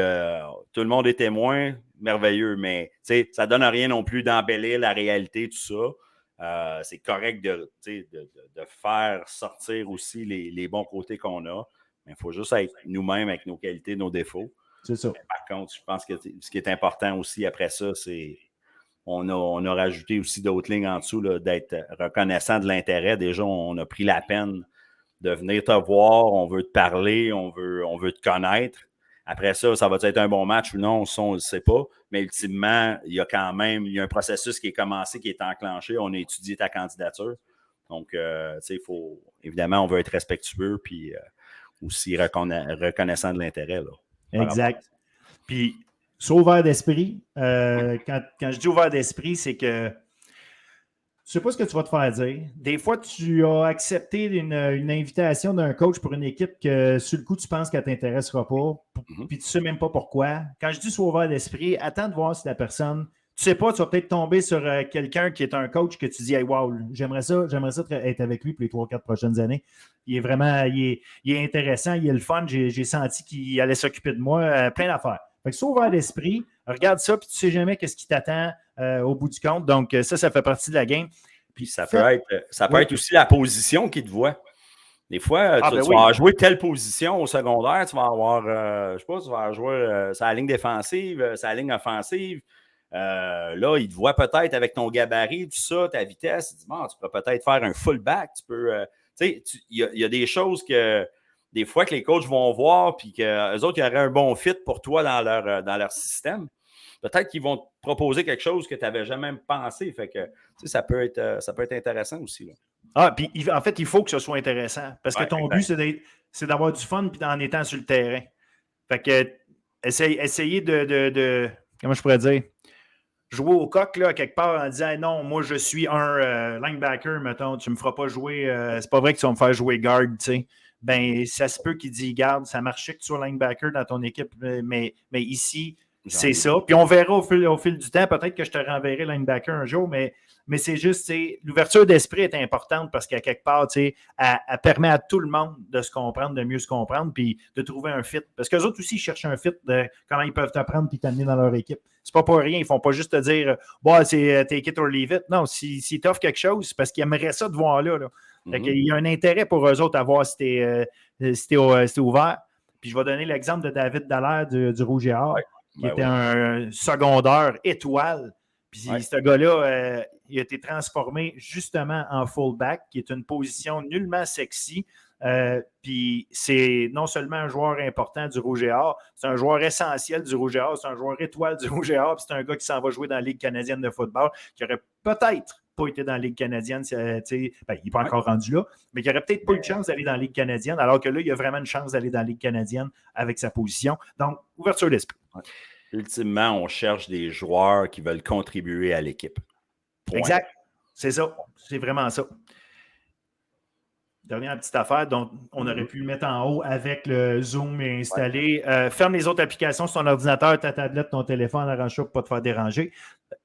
tout le monde est témoin, merveilleux, mais ça ne donne rien non plus d'embellir la réalité, tout ça. C'est correct de faire sortir aussi les bons côtés qu'on a, mais il faut juste être nous-mêmes avec nos qualités, nos défauts. C'est ça. Mais par contre, je pense que ce qui est important aussi après ça, c'est on a rajouté aussi d'autres lignes en dessous, là, d'être reconnaissant de l'intérêt. Déjà, on a pris la peine de venir te voir, on veut te parler, on veut te connaître. Après ça, ça va être un bon match ou non, ça, on ne le sait pas. Mais ultimement, il y a un processus qui est commencé, qui est enclenché. On a étudié ta candidature. Donc, évidemment, on veut être respectueux puis aussi reconnaissant de l'intérêt. Là, exact. Puis, sois ouvert d'esprit. Quand je dis ouvert d'esprit, c'est que tu sais pas ce que tu vas te faire dire. Des fois, tu as accepté une invitation d'un coach pour une équipe que, sur le coup, tu penses qu'elle ne t'intéressera pas, puis tu ne sais même pas pourquoi. Quand je dis sois ouvert d'esprit, attends de voir si la personne... Tu sais pas, tu vas peut-être tomber sur quelqu'un qui est un coach que tu dis hey, « wow, j'aimerais ça être avec lui pour les 3-4 prochaines années. Il est vraiment... Il est intéressant, il est le fun. J'ai senti qu'il allait s'occuper de moi. Plein d'affaires. » Fait que sois ouvert d'esprit, regarde ça, puis tu ne sais jamais qu'est-ce qui t'attend au bout du compte. Donc, ça fait partie de la game. Puis ça peut être aussi la position qui te voit. Des fois, tu vas oui. jouer telle position au secondaire, tu vas avoir, je sais pas, tu vas jouer sur la ligne défensive, sur la ligne offensive. Là, il te voit peut-être avec ton gabarit, tout ça, ta vitesse. Il dit, bon, tu pourrais peut-être faire un fullback. Tu peux, il y a des choses que, des fois, que les coachs vont voir, puis qu'eux autres, il y aurait un bon fit pour toi dans leur système. Peut-être qu'ils vont te proposer quelque chose que tu n'avais jamais pensé. Fait que ça peut être intéressant aussi. Là. Puis en fait, il faut que ce soit intéressant. Parce que ton but, c'est d'avoir du fun en étant sur le terrain. Fait que essayer de comment je pourrais dire? Jouer au coq là, quelque part en disant non, moi je suis un linebacker, mettons, tu ne me feras pas jouer, c'est pas vrai que tu vas me faire jouer guard, tu sais. Ben, ça se peut qu'il dit garde, ça marchait que tu sois linebacker dans ton équipe, mais ici, c'est ça. Puis on verra au fil du temps. Peut-être que je te renverrai linebacker un jour, mais c'est juste, l'ouverture d'esprit est importante parce qu'à quelque part, elle permet à tout le monde de se comprendre, de mieux se comprendre, puis de trouver un fit. Parce qu'eux autres aussi, ils cherchent un fit de comment ils peuvent t'apprendre puis t'amener dans leur équipe. C'est pas pour rien. Ils font pas juste te dire c'est take it or leave it. Non, s'ils t'offrent quelque chose, c'est parce qu'ils aimeraient ça de voir là. Fait qu'il y a un intérêt pour eux autres à voir si t'es ouvert. Puis je vais donner l'exemple de David Dallaire du Rouge et Or. Qui était un secondaire étoile. Puis ce gars-là, il a été transformé justement en fullback, qui est une position nullement sexy. Puis c'est non seulement un joueur important du Rouge et Or, c'est un joueur essentiel du Rouge et Or, c'est un joueur étoile du Rouge et Or, puis c'est un gars qui s'en va jouer dans la Ligue canadienne de football, qui aurait peut-être pas été dans la Ligue canadienne, il n'est pas encore rendu là, mais qui n'aurait peut-être pas eu de chance d'aller dans la Ligue canadienne, alors que là, il a vraiment une chance d'aller dans la Ligue canadienne avec sa position. Donc, ouverture d'esprit. Ouais. Ultimement, on cherche des joueurs qui veulent contribuer à l'équipe. Point. Exact. C'est ça. C'est vraiment ça. Dernière petite affaire, donc on aurait pu le mettre en haut avec le Zoom installé. Ferme les autres applications sur ton ordinateur, ta tablette, ton téléphone, arrange-toi pour ne pas te faire déranger.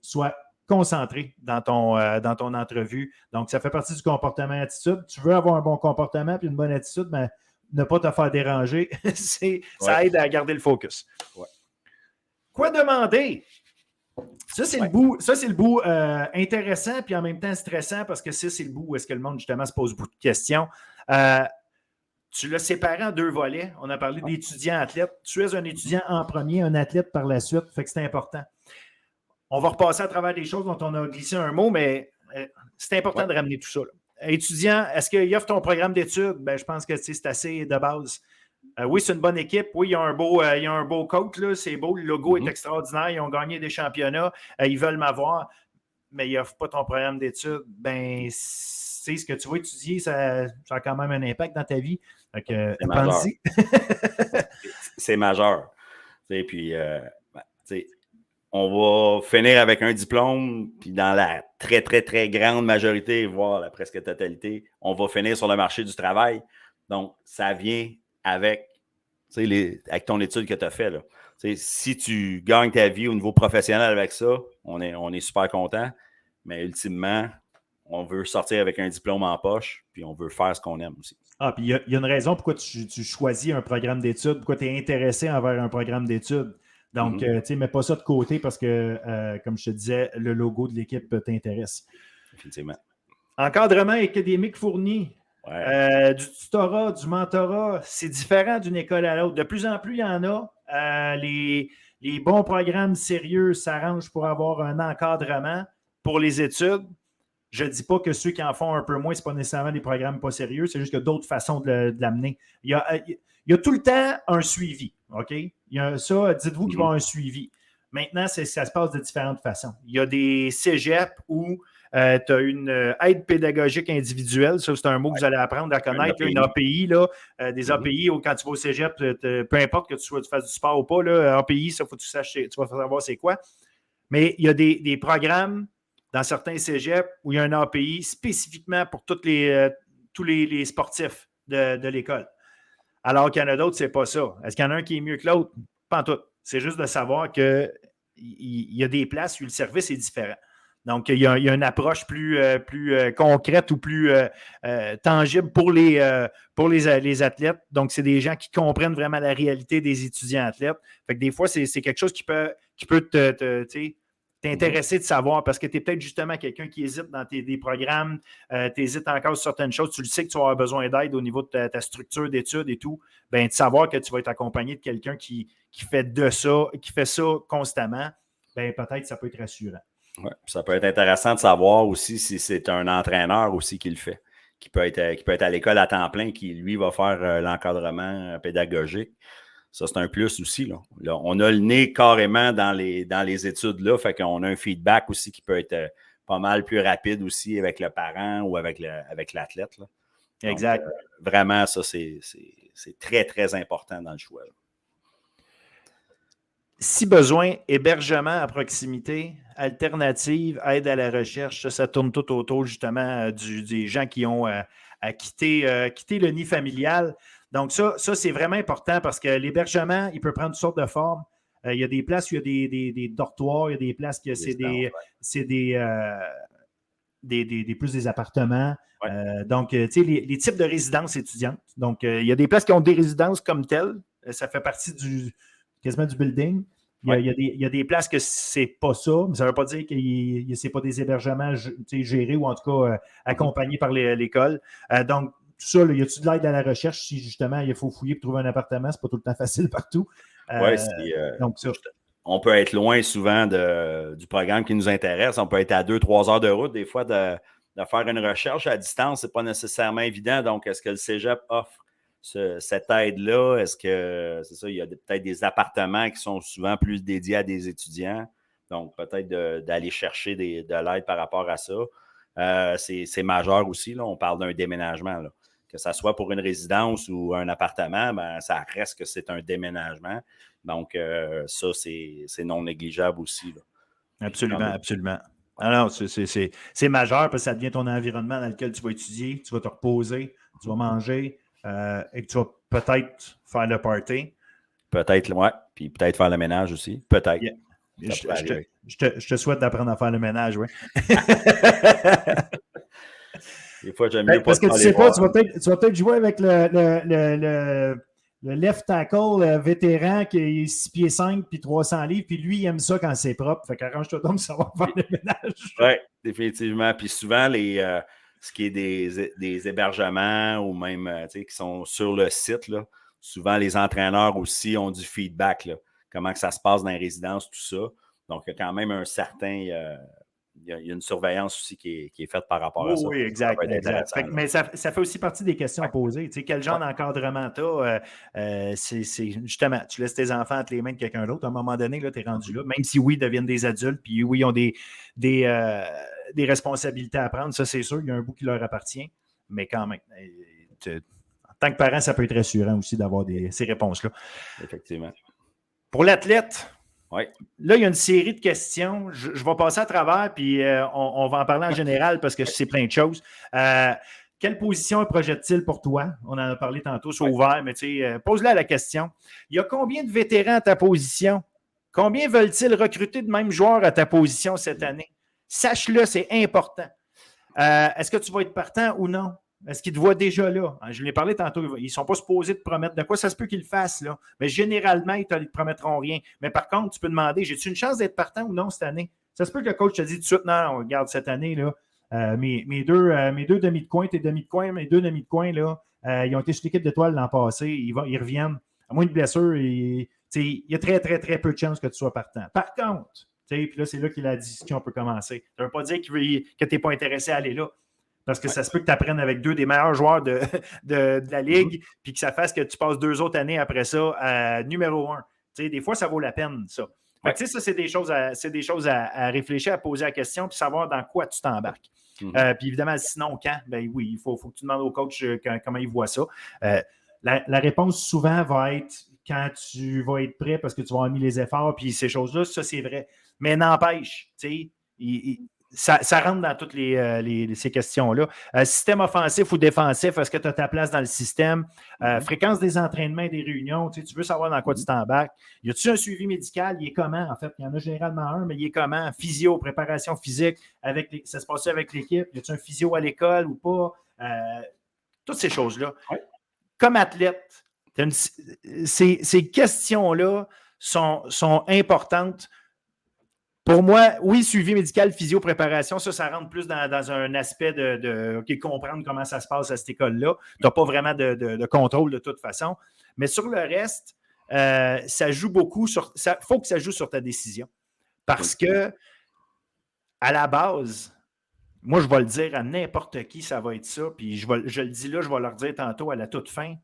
Sois concentré dans ton entrevue. Donc, ça fait partie du comportement et attitude. Tu veux avoir un bon comportement et une bonne attitude, mais ne pas te faire déranger, ça aide à garder le focus. Ouais. Quoi demander? Ça, c'est le bout intéressant puis en même temps stressant parce que c'est le bout où est-ce que le monde, justement, se pose beaucoup de questions. Tu l'as séparé en deux volets. On a parlé d'étudiant-athlète. Tu es un étudiant en premier, un athlète par la suite. Fait que c'est important. On va repasser à travers des choses dont on a glissé un mot, mais c'est important de ramener tout ça. Là. Étudiant, est-ce qu'il offre ton programme d'études? Ben, je pense que c'est assez de base. Oui, c'est une bonne équipe. Oui, il y a un beau coach. Là. C'est beau. Le logo est extraordinaire. Ils ont gagné des championnats. Ils veulent m'avoir, mais ils n'offrent pas ton programme d'études. Ben, c'est ce que tu vas étudier, ça a quand même un impact dans ta vie. Donc, pense-y. C'est majeur. Et puis, on va finir avec un diplôme, puis dans la très, très, très grande majorité, voire la presque totalité, on va finir sur le marché du travail. Donc, ça vient avec ton étude que tu as faite. Si tu gagnes ta vie au niveau professionnel avec ça, on est super content. Mais ultimement, on veut sortir avec un diplôme en poche, puis on veut faire ce qu'on aime aussi. Ah, puis il y a une raison pourquoi tu choisis un programme d'études, pourquoi tu es intéressé envers un programme d'études. Donc, tu sais, mets pas ça de côté parce que, comme je te disais, le logo de l'équipe t'intéresse. Effectivement. Encadrement académique fourni, Ouais. du tutorat, du mentorat, c'est différent d'une école à l'autre. De plus en plus, il y en a. Les bons programmes sérieux s'arrangent pour avoir un encadrement pour les études. Je ne dis pas que ceux qui en font un peu moins, ce n'est pas nécessairement des programmes pas sérieux, c'est juste qu'il y a d'autres façons de l'amener. Il y a tout le temps un suivi, OK? Il y a ça, dites-vous qu'il va y avoir un suivi. Maintenant, ça se passe de différentes façons. Il y a des cégeps où tu as une aide pédagogique individuelle. Ça, c'est un mot que vous allez apprendre à connaître. Là, une API, là, des API, quand tu vas au cégep, peu importe que tu fasses du sport ou pas, là, API, ça, il faut que tu saches, tu vas savoir c'est quoi. Mais il y a des programmes dans certains cégeps où il y a un API spécifiquement pour tous les sportifs de l'école. Alors qu'il y en a d'autres, c'est pas ça. Est-ce qu'il y en a un qui est mieux que l'autre? Pas en tout. C'est juste de savoir qu'il y a des places où le service est différent. Donc, il y a une approche plus concrète ou plus tangible pour les athlètes. Donc, c'est des gens qui comprennent vraiment la réalité des étudiants athlètes. Fait que des fois, c'est quelque chose qui peut t'intéresser de savoir parce que tu es peut-être justement quelqu'un qui hésite dans des programmes, tu hésites encore sur certaines choses, tu le sais que tu vas avoir besoin d'aide au niveau de ta structure d'études et tout, bien, de savoir que tu vas être accompagné de quelqu'un qui fait ça constamment, bien, peut-être ça peut être rassurant. Ouais, ça peut être intéressant de savoir aussi si c'est un entraîneur aussi qui le fait, qui peut être à l'école à temps plein, qui, lui, va faire l'encadrement pédagogique. Ça, c'est un plus aussi. Là, on a le nez carrément dans les études là, fait qu'on a un feedback aussi qui peut être pas mal plus rapide aussi avec le parent ou avec l'athlète. Là. Donc, exact. Vraiment, ça, c'est très, très important dans le choix. Là. Si besoin, hébergement à proximité, alternative, aide à la recherche, ça tourne tout autour justement des gens qui ont à quitter le nid familial. Donc ça c'est vraiment important parce que l'hébergement, il peut prendre toutes sortes de formes. Il y a des places où il y a des dortoirs, il y a des places que c'est plus des appartements. Ouais. Donc, tu sais, les types de résidences étudiantes. Donc, il y a des places qui ont des résidences comme telles. Ça fait partie quasiment du building. Il y a des places que c'est pas ça, mais ça ne veut pas dire que ce n'est pas des hébergements gérés ou en tout cas accompagnés par l'école. Donc, tout ça, il y a-tu de l'aide à la recherche si justement il faut fouiller pour trouver un appartement? Ce n'est pas tout le temps facile partout. Donc, ça. On peut être loin souvent du programme qui nous intéresse. On peut être à 2-3 heures de route. Des fois, de faire une recherche à distance, ce n'est pas nécessairement évident. Donc, est-ce que le cégep offre cette aide-là? Est-ce que, c'est ça, il y a peut-être des appartements qui sont souvent plus dédiés à des étudiants. Donc, peut-être d'aller chercher de l'aide par rapport à ça. C'est majeur aussi. Là. On parle d'un déménagement. Là. Que ce soit pour une résidence ou un appartement, ben, ça reste que c'est un déménagement. Donc, ça, c'est non négligeable aussi. Là. Absolument, absolument. Alors, c'est majeur parce que ça devient ton environnement dans lequel tu vas étudier, tu vas te reposer, tu vas manger et que tu vas peut-être faire le party. Peut-être, oui. Puis peut-être faire le ménage aussi. Peut-être. Yeah. Je te souhaite d'apprendre à faire le ménage, oui. Des fois, j'aime mieux pas. Parce que tu sais pas, tu vas peut-être jouer avec le left tackle vétéran qui est 6 pieds 5 puis 300 livres, puis lui, il aime ça quand c'est propre. Fait qu'arrange-toi donc de savoir faire le ménage. Oui, définitivement. Puis souvent, ce qui est des hébergements ou même qui sont sur le site, là, souvent les entraîneurs aussi ont du feedback. Là, comment que ça se passe dans les résidences, tout ça. Donc, il y a quand même un certain... il y a une surveillance aussi qui est faite par rapport à ça. Oui, exact. Mais ça fait aussi partie des questions à poser. Tu sais, quel genre d'encadrement tu as? C'est justement, tu laisses tes enfants entre les mains de quelqu'un d'autre. À un moment donné, tu es rendu là. Même si oui, ils deviennent des adultes, puis oui, ils ont des responsabilités à prendre. Ça, c'est sûr, il y a un bout qui leur appartient. Mais quand même, en tant que parent, ça peut être rassurant aussi d'avoir ces réponses-là. Effectivement. Pour l'athlète, oui. Là, il y a une série de questions. Je vais passer à travers, puis on va en parler en général parce que c'est plein de choses. Quelle position projette-t-il pour toi? On en a parlé tantôt, c'est ouvert, mais pose-la la question. Il y a combien de vétérans à ta position? Combien veulent-ils recruter de même joueurs à ta position cette année? Sache-le, c'est important. Est-ce que tu vas être partant ou non? Est-ce qu'ils te voient déjà là? Je l'ai parlé tantôt, ils ne sont pas supposés te promettre de quoi. Ça se peut qu'ils le fassent, là. Mais généralement, ils ne te promettront rien. Mais par contre, tu peux demander, j'ai-tu une chance d'être partant ou non cette année? Ça se peut que le coach te dise tout de suite, non, regarde, cette année, là, mes deux demi de coin, tes demi de coin, mes deux demi de coin, là, ils ont été sur l'équipe d'étoiles l'an passé. Ils reviennent. À moins de blessure, il y a très, très, très peu de chances que tu sois partant. Par contre, puis là, c'est là que la discussion peut commencer. Ça ne veut pas dire que tu n'es pas intéressé à aller là. Parce que ça se peut que tu apprennes avec deux des meilleurs joueurs de la Ligue, puis que ça fasse que tu passes 2 autres années après ça à numéro 1. Des fois, ça vaut la peine, ça. Fait que, ça, c'est des choses à réfléchir, à poser la question, puis savoir dans quoi tu t'embarques. Puis évidemment, sinon, quand? Ben oui, il faut que tu demandes au coach comment il voit ça. La réponse souvent va être quand tu vas être prêt parce que tu vas avoir mis les efforts, puis ces choses-là, ça, c'est vrai. Mais n'empêche, ça rentre dans toutes ces questions-là. Système offensif ou défensif, est-ce que tu as ta place dans le système? Fréquence des entraînements et des réunions, tu veux savoir dans quoi tu t'embarques. Y a-tu un suivi médical? Il est comment? En fait, il y en a généralement un, mais il est comment? Physio, préparation physique, ça se passe avec l'équipe? Y a-tu un physio à l'école ou pas? Toutes ces choses-là. Ouais. Comme athlète, ces questions-là sont importantes. Pour moi, oui, suivi médical, physio, préparation, ça rentre plus dans un aspect de comprendre comment ça se passe à cette école-là. Tu n'as pas vraiment de contrôle de toute façon. Mais sur le reste, ça joue beaucoup sur. Il faut que ça joue sur ta décision. Parce que, à la base, moi, je vais le dire à n'importe qui, ça va être ça. Puis je le dis là, je vais leur dire tantôt à la toute fin.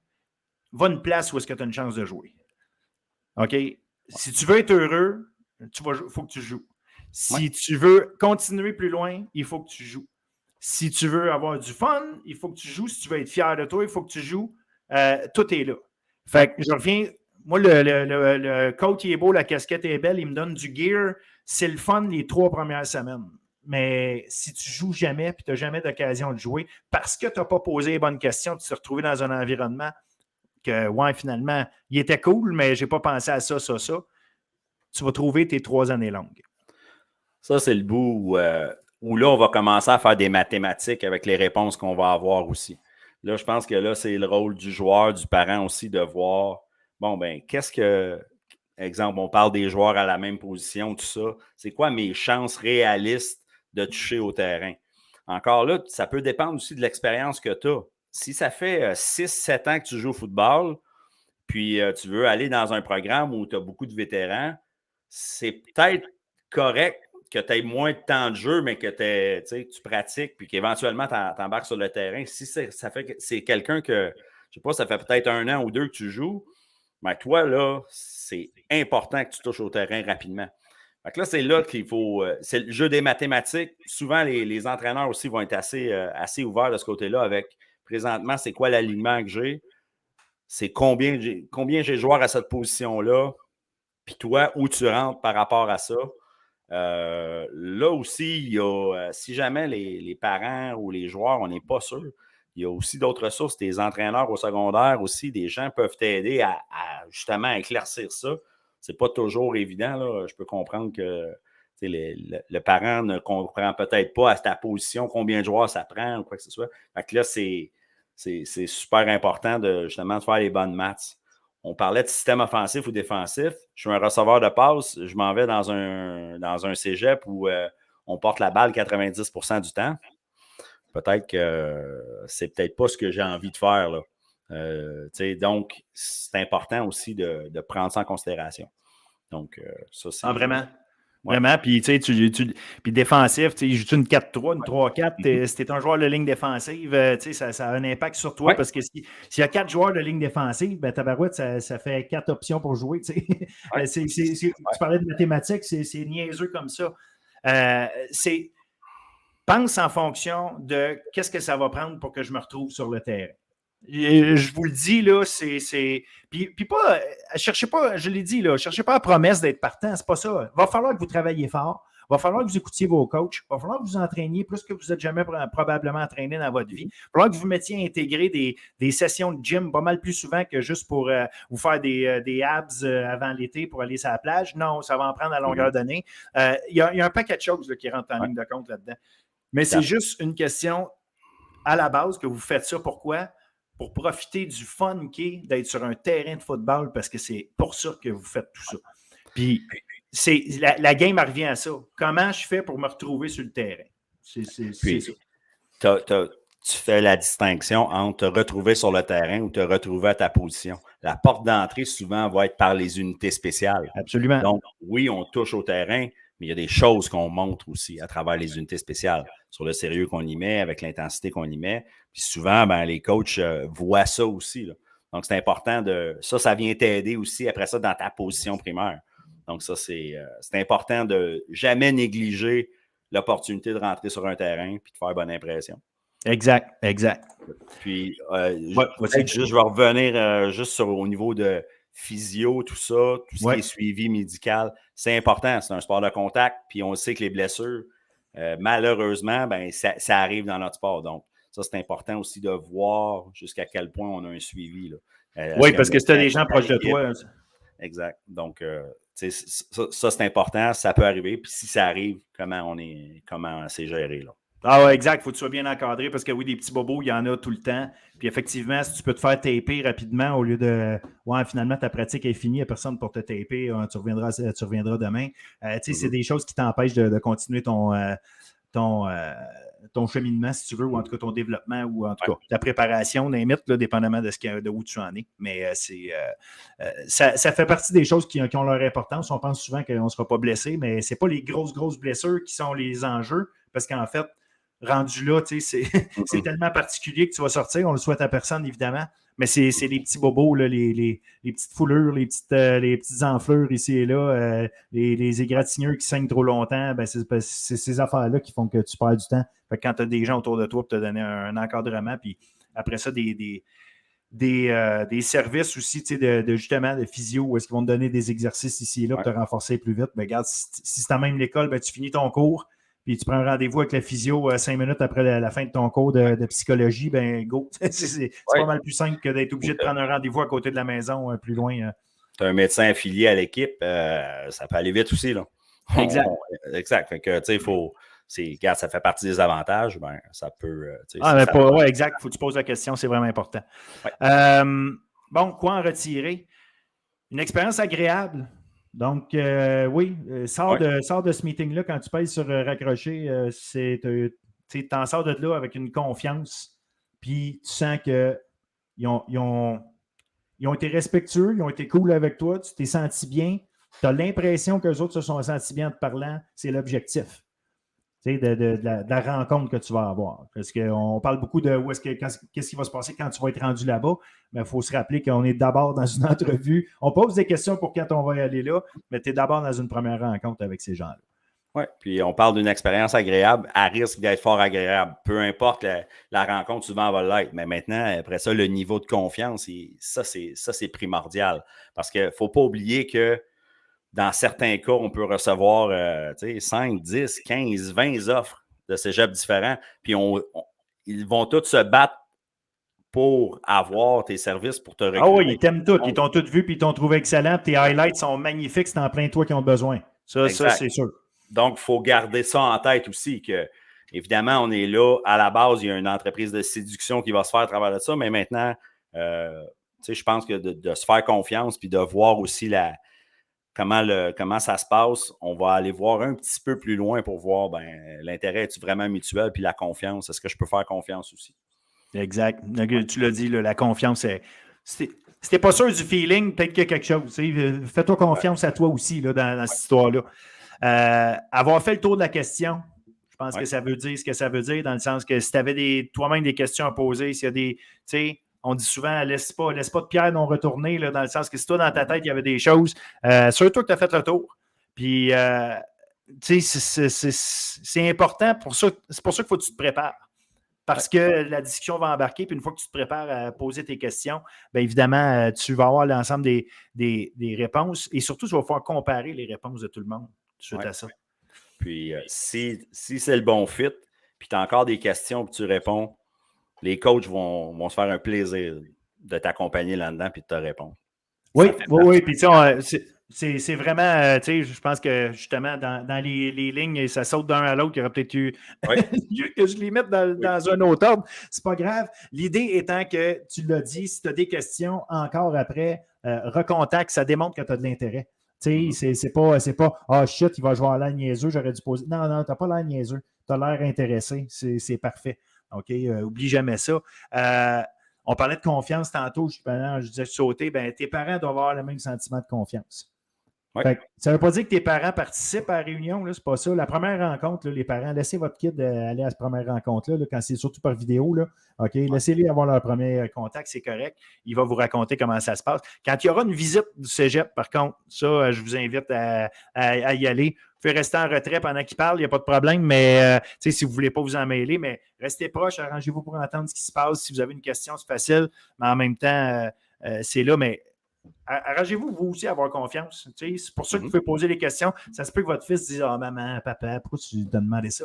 Va une place où est-ce que tu as une chance de jouer. OK? Si tu veux être heureux, il faut que tu joues. Si tu veux continuer plus loin, il faut que tu joues. Si tu veux avoir du fun, il faut que tu joues. Si tu veux être fier de toi, il faut que tu joues. Tout est là. Fait que je reviens. Moi, le coat, il est beau, la casquette est belle, il me donne du gear. C'est le fun les 3 premières semaines. Mais si tu joues jamais et tu n'as jamais d'occasion de jouer, parce que tu n'as pas posé les bonnes questions, tu t'es retrouvé dans un environnement que, ouais, finalement, il était cool, mais je n'ai pas pensé à ça. Tu vas trouver tes 3 années longues. Ça, c'est le bout où là, on va commencer à faire des mathématiques avec les réponses qu'on va avoir aussi. Là, je pense que là, c'est le rôle du joueur, du parent aussi, de voir, bon, ben, qu'est-ce que, exemple, on parle des joueurs à la même position, tout ça, c'est quoi mes chances réalistes de toucher au terrain? Encore là, ça peut dépendre aussi de l'expérience que tu as. Si ça fait 6-7 ans que tu joues au football, puis tu veux aller dans un programme où tu as beaucoup de vétérans, c'est peut-être correct que tu aies moins de temps de jeu, mais que tu pratiques, puis qu'éventuellement, tu embarques sur le terrain. Si ça fait que c'est quelqu'un que, je sais pas, ça fait peut-être 1 an ou 2 que tu joues, ben toi, là, c'est important que tu touches au terrain rapidement. Fait que là, c'est là qu'il faut. C'est le jeu des mathématiques. Souvent, les entraîneurs aussi vont être assez ouverts de ce côté-là avec présentement, c'est quoi l'alignement que j'ai? C'est combien j'ai de joueurs à cette position-là? Puis toi, où tu rentres par rapport à ça? Là aussi, il y a, si jamais les parents ou les joueurs, on n'est pas sûr, il y a aussi d'autres sources, des entraîneurs au secondaire aussi, des gens peuvent t'aider à justement éclaircir ça. C'est pas toujours évident, là. Je peux comprendre que le parent ne comprend peut-être pas à ta position combien de joueurs ça prend ou quoi que ce soit. Fait que là, c'est super important de justement de faire les bonnes maths. On parlait de système offensif ou défensif. Je suis un receveur de passe. Je m'en vais dans un cégep où on porte la balle 90% du temps. Peut-être que c'est peut-être pas ce que j'ai envie de faire, là. Donc, c'est important aussi de prendre ça en considération. Donc, ça, c'est... vraiment. Ouais. Vraiment. Puis, puis défensif, il joue une 4-3, une 3-4. Si tu es un joueur de ligne défensive, ça a un impact sur toi parce que s'il y a 4 joueurs de ligne défensive, ben, tabarouette, ça fait 4 options pour jouer. Tu parlais de mathématiques, c'est niaiseux comme ça. Pense en fonction de qu'est-ce que ça va prendre pour que je me retrouve sur le terrain. Je vous le dis, là, Puis pas, cherchez pas, je l'ai dit, là, cherchez pas la promesse d'être partant, c'est pas ça. Il va falloir que vous travailliez fort, il va falloir que vous écoutiez vos coachs, il va falloir que vous entraîniez plus que vous n'êtes jamais probablement entraîné dans votre vie. Il va falloir que vous mettiez à intégrer des sessions de gym pas mal plus souvent que juste pour vous faire des abs avant l'été pour aller sur la plage. Non, ça va en prendre à longueur d'année. Il y a un paquet de choses là, qui rentrent en ligne de compte là-dedans. Mais c'est juste une question à la base, que vous faites ça, pourquoi? Pour profiter du fun qui est d'être sur un terrain de football, parce que c'est pour ça que vous faites tout ça. Puis, la game revient à ça. Comment je fais pour me retrouver sur le terrain? C'est ça. Tu fais la distinction entre te retrouver sur le terrain ou te retrouver à ta position. La porte d'entrée, souvent, va être par les unités spéciales. Absolument. Donc, oui, on touche au terrain, mais il y a des choses qu'on montre aussi à travers les unités spéciales, sur le sérieux qu'on y met, avec l'intensité qu'on y met. Puis souvent, les coachs voient ça aussi, là. Donc, c'est important ça vient t'aider aussi après ça dans ta position primaire. Donc, ça, c'est important de jamais négliger l'opportunité de rentrer sur un terrain et de faire bonne impression. Exact. Puis, je vais revenir juste au niveau de physio, tout ça, tout ce qui est suivi médical. C'est important, c'est un sport de contact, puis on sait que les blessures, malheureusement, ça arrive dans notre sport. Donc, ça, c'est important aussi de voir jusqu'à quel point on a un suivi. Oui, parce que si tu as des gens proches de toi. Exact. Donc, ça, c'est important, ça peut arriver. Puis si ça arrive, comment c'est géré, là. Ah ouais, exact. Il faut que tu sois bien encadré parce que oui, des petits bobos, il y en a tout le temps. Puis effectivement, si tu peux te faire taper rapidement au lieu de finalement ta pratique est finie, il n'y a personne pour te taper, tu reviendras demain. C'est des choses qui t'empêchent de continuer ton cheminement, si tu veux, ou en tout cas ton développement, ou en tout cas ta préparation, dépendamment de où tu en es. Mais ça fait partie des choses qui ont leur importance. On pense souvent qu'on ne sera pas blessé, mais ce n'est pas les grosses blessures qui sont les enjeux, parce qu'en fait, rendu là, c'est tellement particulier que tu vas sortir. On le souhaite à personne, évidemment, mais c'est les petits bobos, là, les petites foulures, les petites enflures ici et là, les égratignures qui saignent trop longtemps. C'est ces affaires-là qui font que tu perds du temps. Fait que quand tu as des gens autour de toi pour te donner un encadrement, puis après ça, des services aussi, justement, de physio, où est-ce qu'ils vont te donner des exercices ici et là pour te renforcer plus vite. Regarde, si c'est à même l'école, tu finis ton cours, puis tu prends un rendez-vous avec la physio 5 minutes après la fin de ton cours de psychologie, go. C'est pas mal plus simple que d'être obligé de prendre un rendez-vous à côté de la maison, plus loin. Tu as un médecin affilié à l'équipe, ça peut aller vite aussi, là. Exact. Exact. Fait que, il faut... Regarde, ça fait partie des avantages, ça peut... exact. Il faut que tu poses la question, c'est vraiment important. Ouais. Bon, quoi en retirer? Une expérience agréable. Donc, sors de ce meeting-là, quand tu payes sur raccrocher, tu t'en sors de là avec une confiance, puis tu sens qu'ils ont été respectueux, ils ont été cool avec toi, tu t'es senti bien, tu as l'impression qu'eux autres se sont sentis bien en te parlant, c'est l'objectif. De la rencontre que tu vas avoir. Parce qu'on parle beaucoup de qu'est-ce qui va se passer quand tu vas être rendu là-bas. Mais il faut se rappeler qu'on est d'abord dans une entrevue. On pose des questions pour quand on va y aller là, mais tu es d'abord dans une première rencontre avec ces gens-là. Oui, puis on parle d'une expérience agréable à risque d'être fort agréable. Peu importe la rencontre, souvent va l'être. Mais maintenant, après ça, le niveau de confiance, ça, c'est primordial. Parce qu'il ne faut pas oublier que dans certains cas, on peut recevoir 5, 10, 15, 20 offres de cégep différents. Puis ils vont tous se battre pour avoir tes services, pour te recruter. Ah oui, ils t'aiment tous. Ils t'ont tous vu puis ils t'ont trouvé excellent. Tes highlights sont magnifiques. C'est en plein toi qui ont besoin. Ça, c'est sûr. Donc, il faut garder ça en tête aussi. Que, évidemment, on est là. À la base, il y a une entreprise de séduction qui va se faire à travers de ça. Mais maintenant, je pense que de se faire confiance puis de voir aussi comment ça se passe, on va aller voir un petit peu plus loin pour voir l'intérêt est-tu vraiment mutuel, puis la confiance, est-ce que je peux faire confiance aussi? Exact. Tu l'as dit, la confiance, si t'es pas sûr du feeling, peut-être qu'il y a quelque chose. Fais-toi confiance à toi aussi dans cette histoire-là. Avoir fait le tour de la question, je pense que ça veut dire ce que ça veut dire, dans le sens que si tu avais toi-même des questions à poser, s'il y a des... On dit souvent, laisse pas de pierre non retournée, dans le sens que si toi, dans ta tête, il y avait des choses, surtout que tu as fait le tour. Puis, c'est important. C'est pour ça qu'il faut que tu te prépares. Parce que la discussion va embarquer, puis une fois que tu te prépares à poser tes questions, bien évidemment, tu vas avoir l'ensemble des réponses et surtout, tu vas pouvoir comparer les réponses de tout le monde suite à ça. Puis, si c'est le bon fit, puis tu as encore des questions, puis tu réponds, les coachs vont se faire un plaisir de t'accompagner là-dedans puis de te répondre. Oui. Puis C'est vraiment, tu sais, je pense que justement, dans les lignes, ça saute d'un à l'autre. Il y aurait peut-être eu Oui, que je les mette oui. dans un autre ordre. C'est pas grave. L'idée étant que tu l'as dit, si tu as des questions encore après, recontacte, ça démontre que tu as de l'intérêt. Tu sais, c'est pas oh shit, je vais avoir l'air niaiseux, j'aurais dû poser. Non, non, tu n'as pas l'air niaiseux. Tu as l'air intéressé. C'est parfait. OK? Oublie jamais ça. On parlait de confiance tantôt, je disais sauter, ben, tes parents doivent avoir le même sentiment de confiance. Oui. Fait que, ça ne veut pas dire que tes parents participent à la réunion, là, c'est pas ça. La première rencontre, là, les parents, laissez votre kid aller à cette première rencontre-là, là, quand c'est surtout par vidéo, là, OK, laissez-les avoir leur premier contact, c'est correct. Il va vous raconter comment ça se passe. Quand il y aura une visite du cégep, par contre, ça, je vous invite à y aller. Vous pouvez rester en retrait pendant qu'il parle, il n'y a pas de problème, mais si vous ne voulez pas vous en mêler, mais restez proche, arrangez-vous pour entendre ce qui se passe. Si vous avez une question, c'est facile, mais en même temps, c'est là, mais arrangez-vous, vous aussi, à avoir confiance. C'est pour ça que vous pouvez poser des questions. Ça se peut que votre fils dise ah, maman, papa, pourquoi tu t'as demandé ça?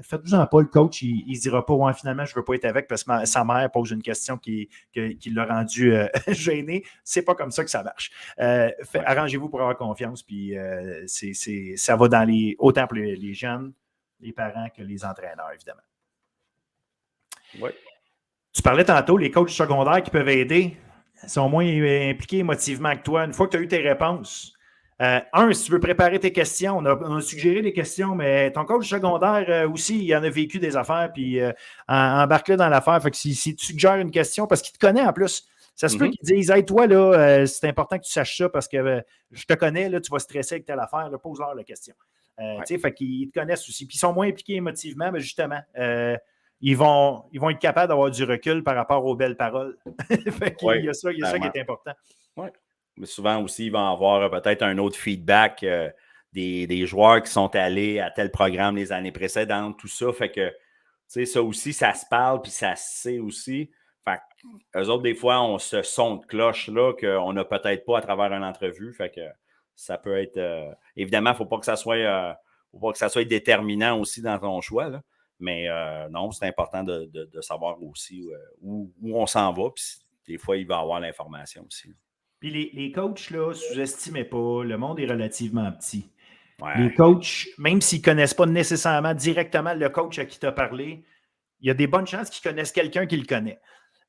Faites-vous-en pas, le coach, il ne dira pas ouais, finalement, je ne veux pas être avec parce que sa mère pose une question qui l'a rendu gêné. C'est pas comme ça que ça marche. Arrangez-vous pour avoir confiance, puis ça va dans autant pour les jeunes, les parents que les entraîneurs, évidemment. Oui. Tu parlais tantôt, les coachs secondaires qui peuvent aider sont moins impliqués émotivement que toi. Une fois que tu as eu tes réponses, si tu veux préparer tes questions, on a suggéré des questions, mais ton coach secondaire aussi, il en a vécu des affaires, puis embarque-le dans l'affaire. Fait que si tu suggères une question, parce qu'il te connaît en plus, ça se peut qu'ils disent hey, toi, là, c'est important que tu saches ça parce que je te connais, là, tu vas stresser avec telle affaire, là, pose-leur la question. Fait qu'ils te connaissent aussi. Puis ils sont moins impliqués émotivement, mais justement, ils vont être capables d'avoir du recul par rapport aux belles paroles. Fait qu'il y a ça qui est important. Oui. Mais souvent aussi, ils vont avoir peut-être un autre feedback des joueurs qui sont allés à tel programme les années précédentes, tout ça. Fait que, tu sais, ça aussi, ça se parle, puis ça se sait aussi. Fait qu'eux autres, des fois, on se son de cloche-là qu'on n'a peut-être pas à travers une entrevue. Fait que ça peut être... évidemment, il ne faut pas que ça soit déterminant aussi dans ton choix, là. Mais non, c'est important de savoir aussi où on s'en va. Puis des fois, il va y avoir l'information aussi. Puis les coachs, là, sous-estimez pas, le monde est relativement petit. Ouais. Les coachs, même s'ils ne connaissent pas nécessairement directement le coach à qui tu as parlé, il y a des bonnes chances qu'ils connaissent quelqu'un qui le connaît.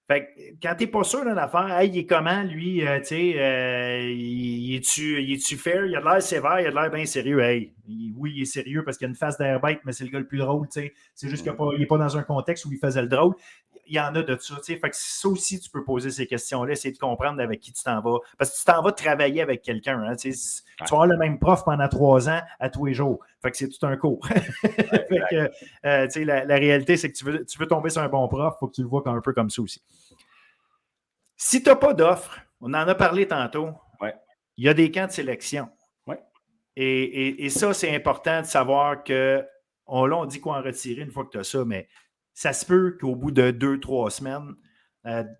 Fait que quand tu n'es pas sûr d'une affaire, hey, il est comment, lui, tu sais, il est-tu fair? Il a de l'air sévère, il a de l'air bien sérieux. Hey, oui, il est sérieux parce qu'il a une face d'air bête, mais c'est le gars le plus drôle, tu sais. C'est juste qu'il n'est pas dans un contexte où il faisait le drôle. Il y en a de ça, tu sais. Fait que ça aussi, tu peux poser ces questions-là, essayer de comprendre avec qui tu t'en vas. Parce que tu t'en vas travailler avec quelqu'un, hein, tu sais. Tu vas avoir le même prof pendant 3 ans à tous les jours. Fait que c'est tout un cours. Fait que, tu sais, la réalité, c'est que tu veux tomber sur un bon prof, il faut que tu le vois un peu comme ça aussi. Si tu n'as pas d'offre, on en a parlé tantôt, il y a des camps de sélection. Et ça, c'est important de savoir que, on dit quoi en retirer une fois que tu as ça, mais ça se peut qu'au bout de 2-3 semaines,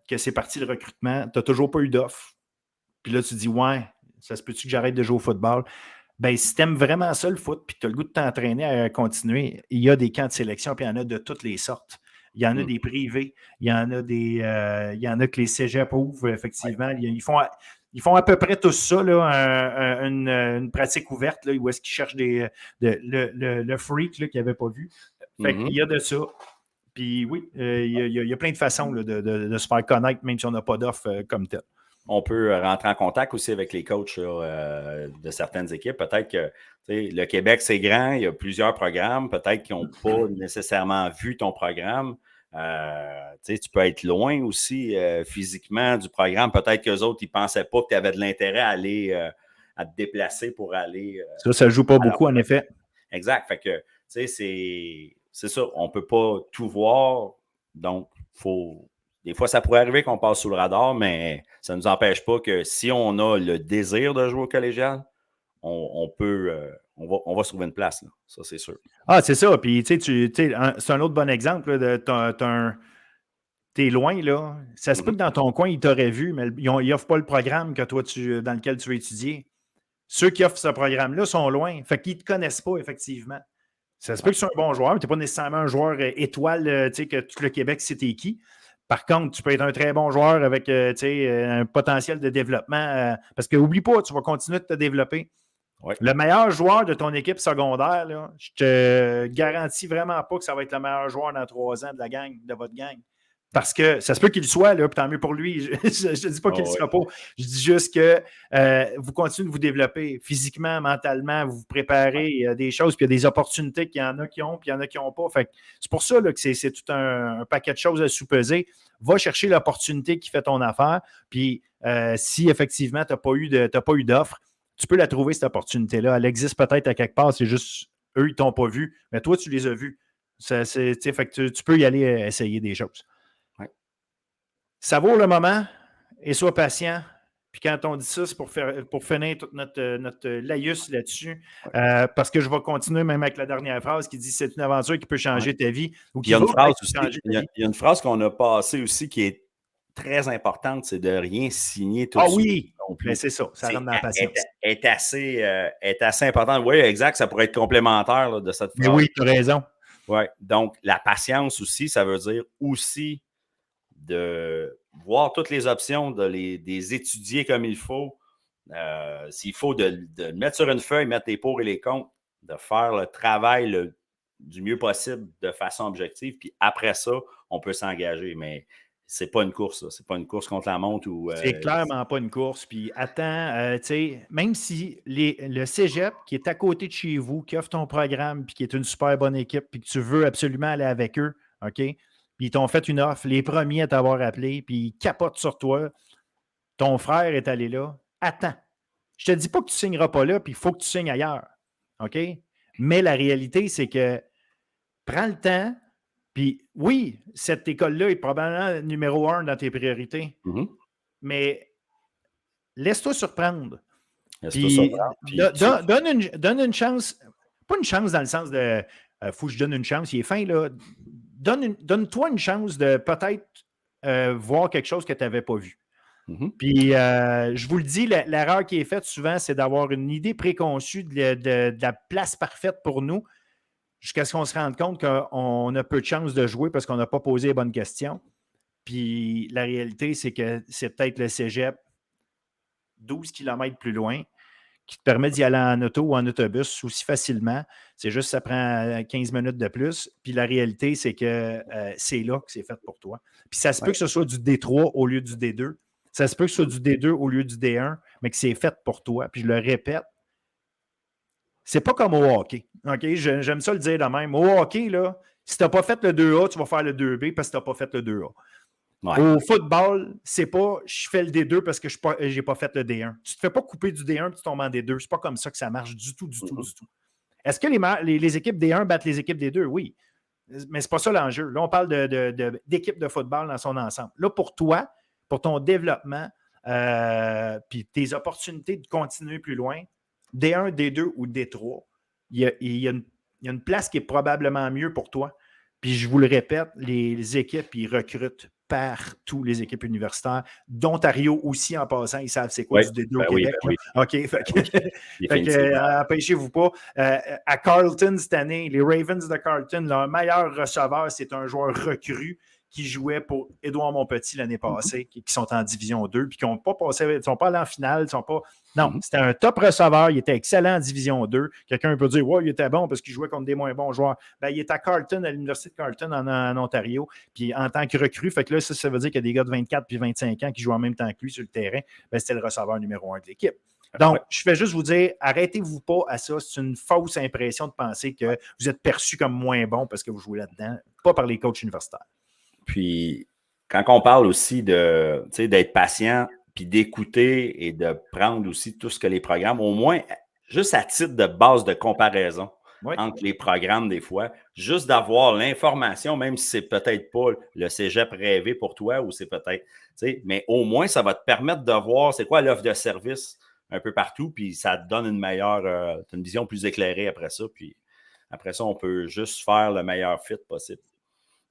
que c'est parti le recrutement, tu n'as toujours pas eu d'offre. Puis là, tu dis, ouais, ça se peut-tu que j'arrête de jouer au football? Ben, si tu aimes vraiment ça, le foot, puis que tu as le goût de t'entraîner à continuer, il y a des camps de sélection, puis il y en a de toutes les sortes. Il y en a des privés, il y en a il y en a que les cégeps ouvrent, effectivement. Ils font à peu près tout ça, là, une pratique ouverte, là, où est-ce qu'ils cherchent le freak là, qu'ils n'avaient pas vu. Fait qu'il y a de ça. Puis oui, il y a plein de façons là, de se faire connaître, même si on n'a pas d'offre comme tel. On peut rentrer en contact aussi avec les coachs de certaines équipes. Peut-être que le Québec, c'est grand, il y a plusieurs programmes. Peut-être qu'ils n'ont pas nécessairement vu ton programme. Tu peux être loin aussi physiquement du programme. Peut-être qu'eux autres, ils ne pensaient pas que tu avais de l'intérêt à aller à te déplacer pour aller. Ça ne joue pas beaucoup, en effet. Exact. Fait que, c'est ça. On ne peut pas tout voir. Donc, des fois, ça pourrait arriver qu'on passe sous le radar, mais ça ne nous empêche pas que si on a le désir de jouer au collégial, on va se trouver une place. Là. Ça, c'est sûr. Ah, c'est ça. Puis, tu sais, c'est un autre bon exemple. T'es loin, là. Ça se peut que dans ton coin, ils t'auraient vu, mais ils n'offrent pas le programme que toi, dans lequel tu veux étudier. Ceux qui offrent ce programme-là sont loin. Fait qu'ils ne te connaissent pas, effectivement. Ça se peut que tu sois un bon joueur, mais tu n'es pas nécessairement un joueur étoile, tu sais, que tout le Québec sait t'es qui. Par contre, tu peux être un très bon joueur avec un potentiel de développement. Parce que n'oublie pas, tu vas continuer de te développer. Ouais. Le meilleur joueur de ton équipe secondaire, là, je te garantis vraiment pas que ça va être le meilleur joueur dans 3 ans de votre gang. Parce que ça se peut qu'il le soit, là, puis tant mieux pour lui. Je ne te dis pas qu'il ne le sera pas. Je dis juste que vous continuez de vous développer physiquement, mentalement, vous vous préparez, il y a des choses, puis il y a des opportunités qu'il y en a qui ont, puis il y en a qui n'ont pas. Fait que c'est pour ça là, que c'est tout un paquet de choses à sous-peser. Va chercher l'opportunité qui fait ton affaire, puis si effectivement, tu n'as pas eu d'offre, tu peux la trouver, cette opportunité-là. Elle existe peut-être à quelque part, c'est juste eux, ils ne t'ont pas vu, mais toi, tu les as vus. Fait que tu peux y aller essayer des choses. Ouais. Ça vaut le moment et sois patient. Puis quand on dit ça, c'est pour finir toute notre laïus là-dessus. Ouais. Parce que je vais continuer même avec la dernière phrase qui dit c'est une aventure qui peut changer ta vie. Ou qui il y a une va phrase aussi, changer ta vie. il y a une phrase qu'on a passée aussi qui est très importante, c'est de rien signer tout de suite. Oui, mais c'est ça. Ça rentre dans la patience. Est assez importante. Oui, exact. Ça pourrait être complémentaire là, de cette phrase. Mais oui, tu as raison. Oui. Donc, la patience aussi, ça veut dire aussi de voir toutes les options, de les étudier comme il faut. S'il faut de mettre sur une feuille, mettre les pour et les contre, de faire le travail du mieux possible de façon objective. Puis après ça, on peut s'engager. Mais c'est pas une course, c'est pas une course contre la montre. C'est clairement pas une course. Puis attends, tu sais, même si le cégep qui est à côté de chez vous, qui offre ton programme, puis qui est une super bonne équipe, puis que tu veux absolument aller avec eux, OK? Puis ils t'ont fait une offre, les premiers à t'avoir appelé, puis ils capotent sur toi. Ton frère est allé là. Attends. Je te dis pas que tu ne signeras pas là, puis il faut que tu signes ailleurs. OK? Mais la réalité, c'est que prends le temps. Puis oui, cette école-là est probablement numéro 1 dans tes priorités. Mm-hmm. Mais laisse-toi surprendre. Donne une chance, pas une chance dans le sens de faut que je donne une chance, il est fin, là. Donne-toi une chance de peut-être voir quelque chose que tu n'avais pas vu. Mm-hmm. Puis, je vous le dis, l'erreur qui est faite souvent, c'est d'avoir une idée préconçue de la place parfaite pour nous jusqu'à ce qu'on se rende compte qu'on a peu de chances de jouer parce qu'on n'a pas posé les bonnes questions. Puis, la réalité, c'est que c'est peut-être le cégep 12 km plus loin qui te permet d'y aller en auto ou en autobus aussi facilement. C'est juste que ça prend 15 minutes de plus. Puis la réalité, c'est que c'est là que c'est fait pour toi. Puis ça se peut que ce soit du D3 au lieu du D2. Ça se peut que ce soit du D2 au lieu du D1, mais que c'est fait pour toi. Puis je le répète, c'est pas comme au hockey. OK? J'aime ça le dire de même. Au hockey, là, si tu n'as pas fait le 2A, tu vas faire le 2B parce que tu n'as pas fait le 2A. Ouais. Au football, c'est pas je fais le D2 parce que je n'ai pas fait le D1. Tu ne te fais pas couper du D1 et tu tombes en D2. C'est pas comme ça que ça marche du tout. Est-ce que les équipes D1 battent les équipes D2? Oui. Mais c'est pas ça l'enjeu. Là, on parle d'équipe de football dans son ensemble. Là, pour toi, pour ton développement, puis tes opportunités de continuer plus loin, D1, D2 ou D3, il y a une place qui est probablement mieux pour toi. Puis je vous le répète, les équipes, ils recrutent partout, les équipes universitaires. D'Ontario aussi, en passant, ils savent c'est quoi du D2 au Québec. Oui. OK, empêchez-vous pas. À Carleton cette année, les Ravens de Carleton, leur meilleur receveur, c'est un joueur recru qui jouait pour Édouard Montpetit l'année passée, qui sont en Division 2, puis qui n'ont pas passé, ils ne sont pas allés en finale, ils sont pas. Non, c'était un top receveur, il était excellent en Division 2. Quelqu'un peut dire, ouais, il était bon parce qu'il jouait contre des moins bons joueurs. Ben, il est à Carleton, à l'Université de Carleton en Ontario, puis en tant que recrue. Fait que là, ça veut dire qu'il y a des gars de 24 puis 25 ans qui jouent en même temps que lui sur le terrain. Ben, c'était le receveur numéro 1 de l'équipe. Donc, je fais juste vous dire, arrêtez-vous pas à ça. C'est une fausse impression de penser que vous êtes perçu comme moins bon parce que vous jouez là-dedans, pas par les coachs universitaires. Puis, quand on parle aussi d'être patient, puis d'écouter et de prendre aussi tout ce que les programmes, au moins, juste à titre de base de comparaison entre les programmes des fois, juste d'avoir l'information, même si c'est peut-être pas le cégep rêvé pour toi ou c'est peut-être, mais au moins, ça va te permettre de voir c'est quoi l'offre de service un peu partout, puis ça te donne une vision plus éclairée après ça, puis après ça, on peut juste faire le meilleur fit possible.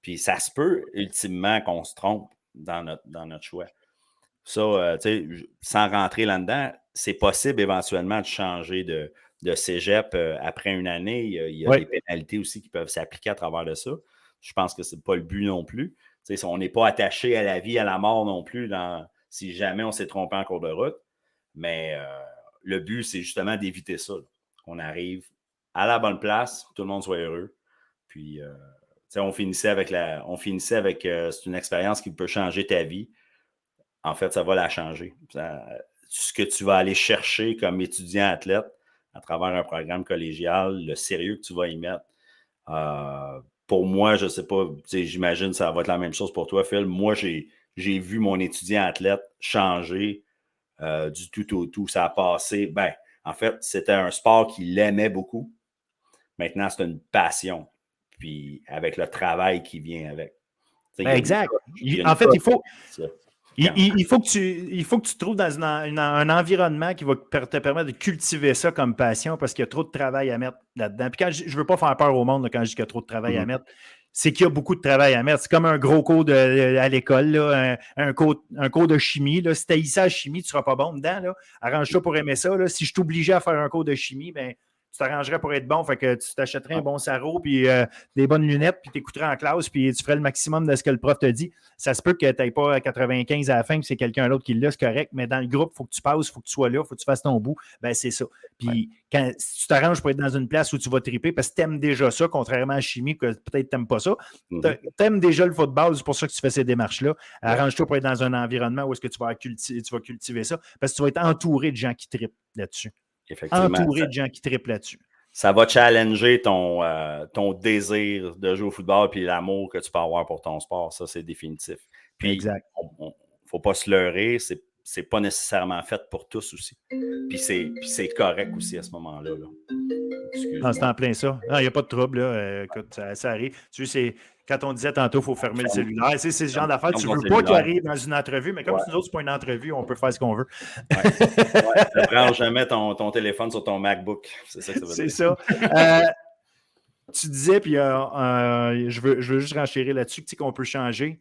Puis ça se peut, ultimement, qu'on se trompe dans notre choix. Ça, sans rentrer là-dedans, c'est possible éventuellement de changer de cégep après une année. Il y a des pénalités aussi qui peuvent s'appliquer à travers de ça. Je pense que ce n'est pas le but non plus. On n'est pas attaché à la vie, à la mort non plus si jamais on s'est trompé en cours de route. Mais le but, c'est justement d'éviter ça. On arrive à la bonne place, tout le monde soit heureux. Puis, on finissait avec c'est une expérience qui peut changer ta vie. En fait, ça va la changer. Ce que tu vas aller chercher comme étudiant athlète à travers un programme collégial, le sérieux que tu vas y mettre. Pour moi, je ne sais pas, j'imagine que ça va être la même chose pour toi, Phil. Moi, j'ai vu mon étudiant athlète changer du tout au tout. Ça a passé. En fait, c'était un sport qu'il aimait beaucoup. Maintenant, c'est une passion. Puis avec le travail qui vient avec. Exact. En fait, il faut que tu te trouves dans un environnement qui va te permettre de cultiver ça comme passion parce qu'il y a trop de travail à mettre là-dedans. Puis je ne veux pas faire peur au monde quand je dis qu'il y a trop de travail à mettre, c'est qu'il y a beaucoup de travail à mettre. C'est comme un gros cours à l'école, là, un cours de chimie. Là. Si tu as ici à la chimie, tu ne seras pas bon dedans. Là. Arrange-toi pour aimer ça. Là. Si je t'obligeais à faire un cours de chimie, ben, tu t'arrangerais pour être bon. Fait que tu t'achèterais un bon sarrau, puis des bonnes lunettes, puis tu écouterais en classe, puis tu ferais le maximum de ce que le prof te dit. Ça se peut que tu n'aies pas 95 à la fin, puis c'est quelqu'un d'autre qui l'a, c'est correct, mais dans le groupe, il faut que tu passes, il faut que tu sois là, il faut que tu fasses ton bout. Ben, c'est ça. Puis si tu t'arranges pour être dans une place où tu vas triper, parce que tu aimes déjà ça, contrairement à la chimie, que peut-être tu n'aimes pas ça, tu aimes déjà le football, c'est pour ça que tu fais ces démarches-là. Arrange-toi pour être dans un environnement où est-ce que tu vas cultiver ça, parce que tu vas être entouré de gens qui trippent là-dessus. Entouré de gens qui trippent là-dessus. Ça va challenger ton désir de jouer au football et l'amour que tu peux avoir pour ton sport. Ça, c'est définitif. Puis, il ne faut pas se leurrer. C'est pas nécessairement fait pour tous aussi. Puis c'est correct aussi à ce moment-là. Là. Non, c'est en plein ça. Il n'y a pas de trouble. Là. Écoute, ça arrive. Tu sais, quand on disait tantôt, il faut fermer le cellulaire. C'est ce genre d'affaires. Tu ne veux pas qu'il arrive dans une entrevue, mais comme nous autres, ce n'est pas une entrevue, on peut faire ce qu'on veut. Ne prends jamais ton téléphone sur ton MacBook. C'est ça que ça veut dire. C'est ça. Tu disais, puis je veux juste renchérir là-dessus, qu'on peut changer.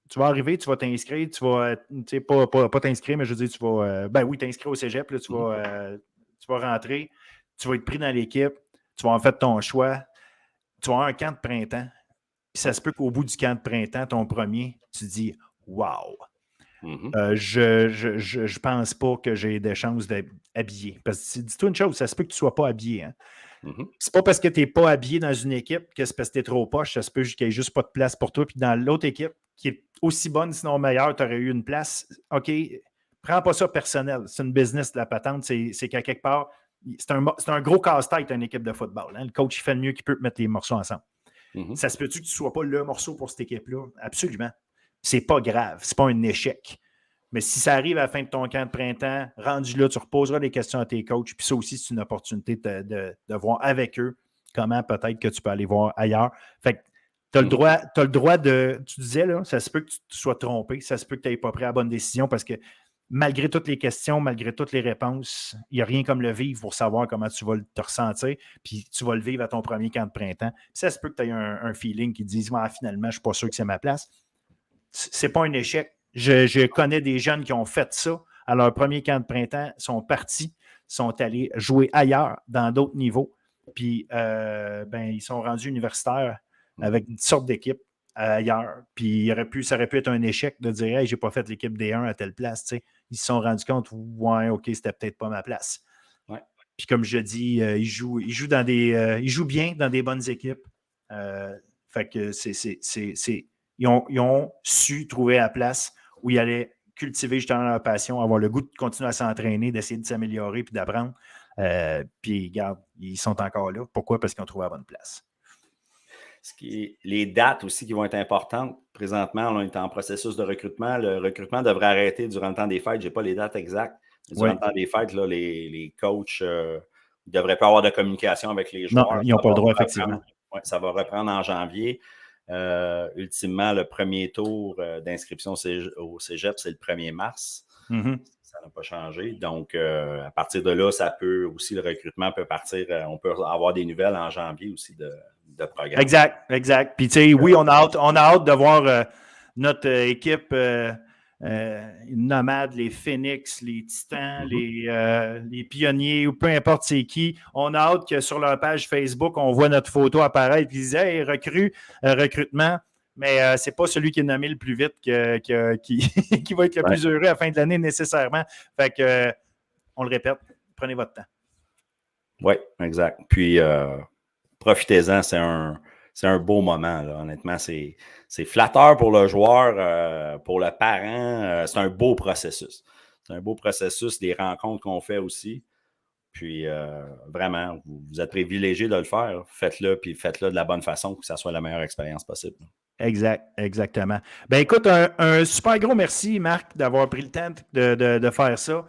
Tu vas arriver, tu vas t'inscrire, tu vas, pas t'inscrire, mais je veux dire, tu vas, t'inscrire au cégep, là, tu vas rentrer, tu vas être pris dans l'équipe, tu vas en faire ton choix, tu vas avoir un camp de printemps, puis ça se peut qu'au bout du camp de printemps, ton premier, tu te dis « Wow! » Je pense pas que j'ai des chances d'être habillé. Parce que dis-toi une chose, ça se peut que tu ne sois pas habillé. Hein? C'est pas parce que tu n'es pas habillé dans une équipe que c'est parce que tu es trop poche, ça se peut qu'il n'y ait juste pas de place pour toi. Puis dans l'autre équipe, qui est aussi bonne, sinon meilleure, tu aurais eu une place. OK, prends pas ça personnel. C'est une business de la patente. C'est qu'à quelque part, c'est un gros casse-tête, une équipe de football. Hein? Le coach, il fait le mieux qu'il peut mettre les morceaux ensemble. Ça se peut-tu que tu ne sois pas le morceau pour cette équipe-là? Absolument. C'est pas grave. C'est pas un échec. Mais si ça arrive à la fin de ton camp de printemps, rendu là, tu reposeras des questions à tes coachs. Puis ça aussi, c'est une opportunité de voir avec eux comment peut-être que tu peux aller voir ailleurs. Fait que tu as le droit de... Tu disais, là, ça se peut que tu sois trompé. Ça se peut que tu n'aies pas pris la bonne décision parce que malgré toutes les questions, malgré toutes les réponses, il n'y a rien comme le vivre pour savoir comment tu vas te ressentir. Puis tu vas le vivre à ton premier camp de printemps. Puis ça se peut que tu aies un feeling qui te dise « Finalement, je ne suis pas sûr que c'est ma place. » C'est pas un échec. Je connais des jeunes qui ont fait ça à leur premier camp de printemps, sont partis, sont allés jouer ailleurs, dans d'autres niveaux. Puis, ils sont rendus universitaires avec une sorte d'équipe ailleurs. Puis, ça aurait pu être un échec de dire « Hey, j'ai pas fait l'équipe D1 à telle place. » T'sais. Ils se sont rendus compte « Ouais, OK, c'était peut-être pas ma place. Ouais. » Puis, comme je dis, ils jouent bien dans des bonnes équipes. Fait que ils ont su trouver la place où ils allaient cultiver justement leur passion, avoir le goût de continuer à s'entraîner, d'essayer de s'améliorer puis d'apprendre. Puis, regarde, ils sont encore là. Pourquoi? Parce qu'ils ont trouvé la bonne place. Les dates aussi qui vont être importantes. Présentement, on est en processus de recrutement. Le recrutement devrait arrêter durant le temps des fêtes. Je n'ai pas les dates exactes. Durant le temps des fêtes, là, les coachs ne devraient pas avoir de communication avec les joueurs. Non, ils n'ont pas le droit, effectivement. Ça va reprendre en janvier. Ultimement, le premier tour d'inscription au cégep, c'est le 1er mars. Ça n'a pas changé. Donc, à partir de là, le recrutement peut partir. On peut avoir des nouvelles en janvier aussi de programme. Exact. Puis, tu sais, oui, on a hâte de voir notre équipe nomade, les Phoenix, les Titans, les Pionniers, ou peu importe c'est qui. On a hâte que sur leur page Facebook, on voit notre photo apparaître et ils disent « Hey, recrutement, mais c'est pas celui qui est nommé le plus vite qui va être le plus heureux à la fin de l'année nécessairement. Fait que, on le répète, prenez votre temps. Oui, exact. Puis, profitez-en, c'est un beau moment, là. Honnêtement. C'est flatteur pour le joueur, pour le parent. C'est un beau processus. C'est un beau processus, des rencontres qu'on fait aussi. Puis, vraiment, vous êtes privilégié de le faire. Faites-le, puis faites-le de la bonne façon pour que ça soit la meilleure expérience possible. Exactement. Ben écoute, un super gros merci, Marc, d'avoir pris le temps de faire ça.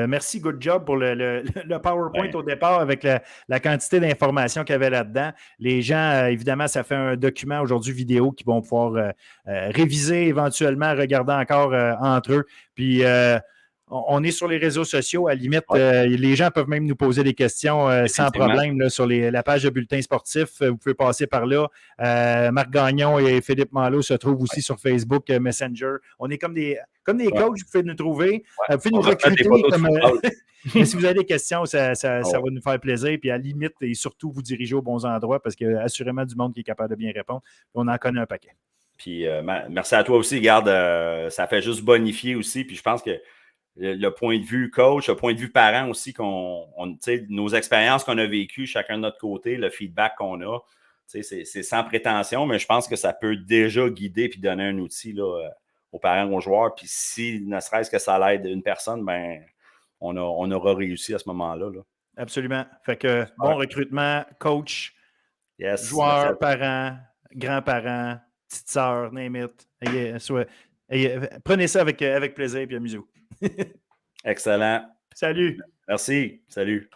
Merci, good job pour le PowerPoint au départ avec la quantité d'informations qu'il y avait là-dedans. Les gens, évidemment, ça fait un document aujourd'hui vidéo qu'ils vont pouvoir réviser éventuellement, regarder encore entre eux. Puis, on est sur les réseaux sociaux. À la limite, les gens peuvent même nous poser des questions sans problème là, sur la page de Bulletin sportif. Vous pouvez passer par là. Marc Gagnon et Philippe Malo se trouvent aussi sur Facebook Messenger. On est comme des coachs, vous pouvez nous trouver. Vous pouvez nous recruter. Mais si vous avez des questions, ça va nous faire plaisir. Puis à la limite, et surtout, vous dirigez aux bons endroits parce qu'il y a assurément du monde qui est capable de bien répondre. On en connaît un paquet. Puis merci à toi aussi. Garde, ça fait juste bonifier aussi. Puis je pense que le point de vue coach, le point de vue parent aussi, nos expériences qu'on a vécues chacun de notre côté, le feedback qu'on a, c'est sans prétention, mais je pense que ça peut déjà guider et donner un outil là, aux parents, aux joueurs. Puis si ne serait-ce que ça l'aide une personne, ben on aura réussi à ce moment-là. Là. Absolument. Fait que bon recrutement, coach, joueurs, parents, grands-parents, petite sœur, name it. Prenez ça avec plaisir et amusez-vous. Excellent. Salut. Merci. Salut.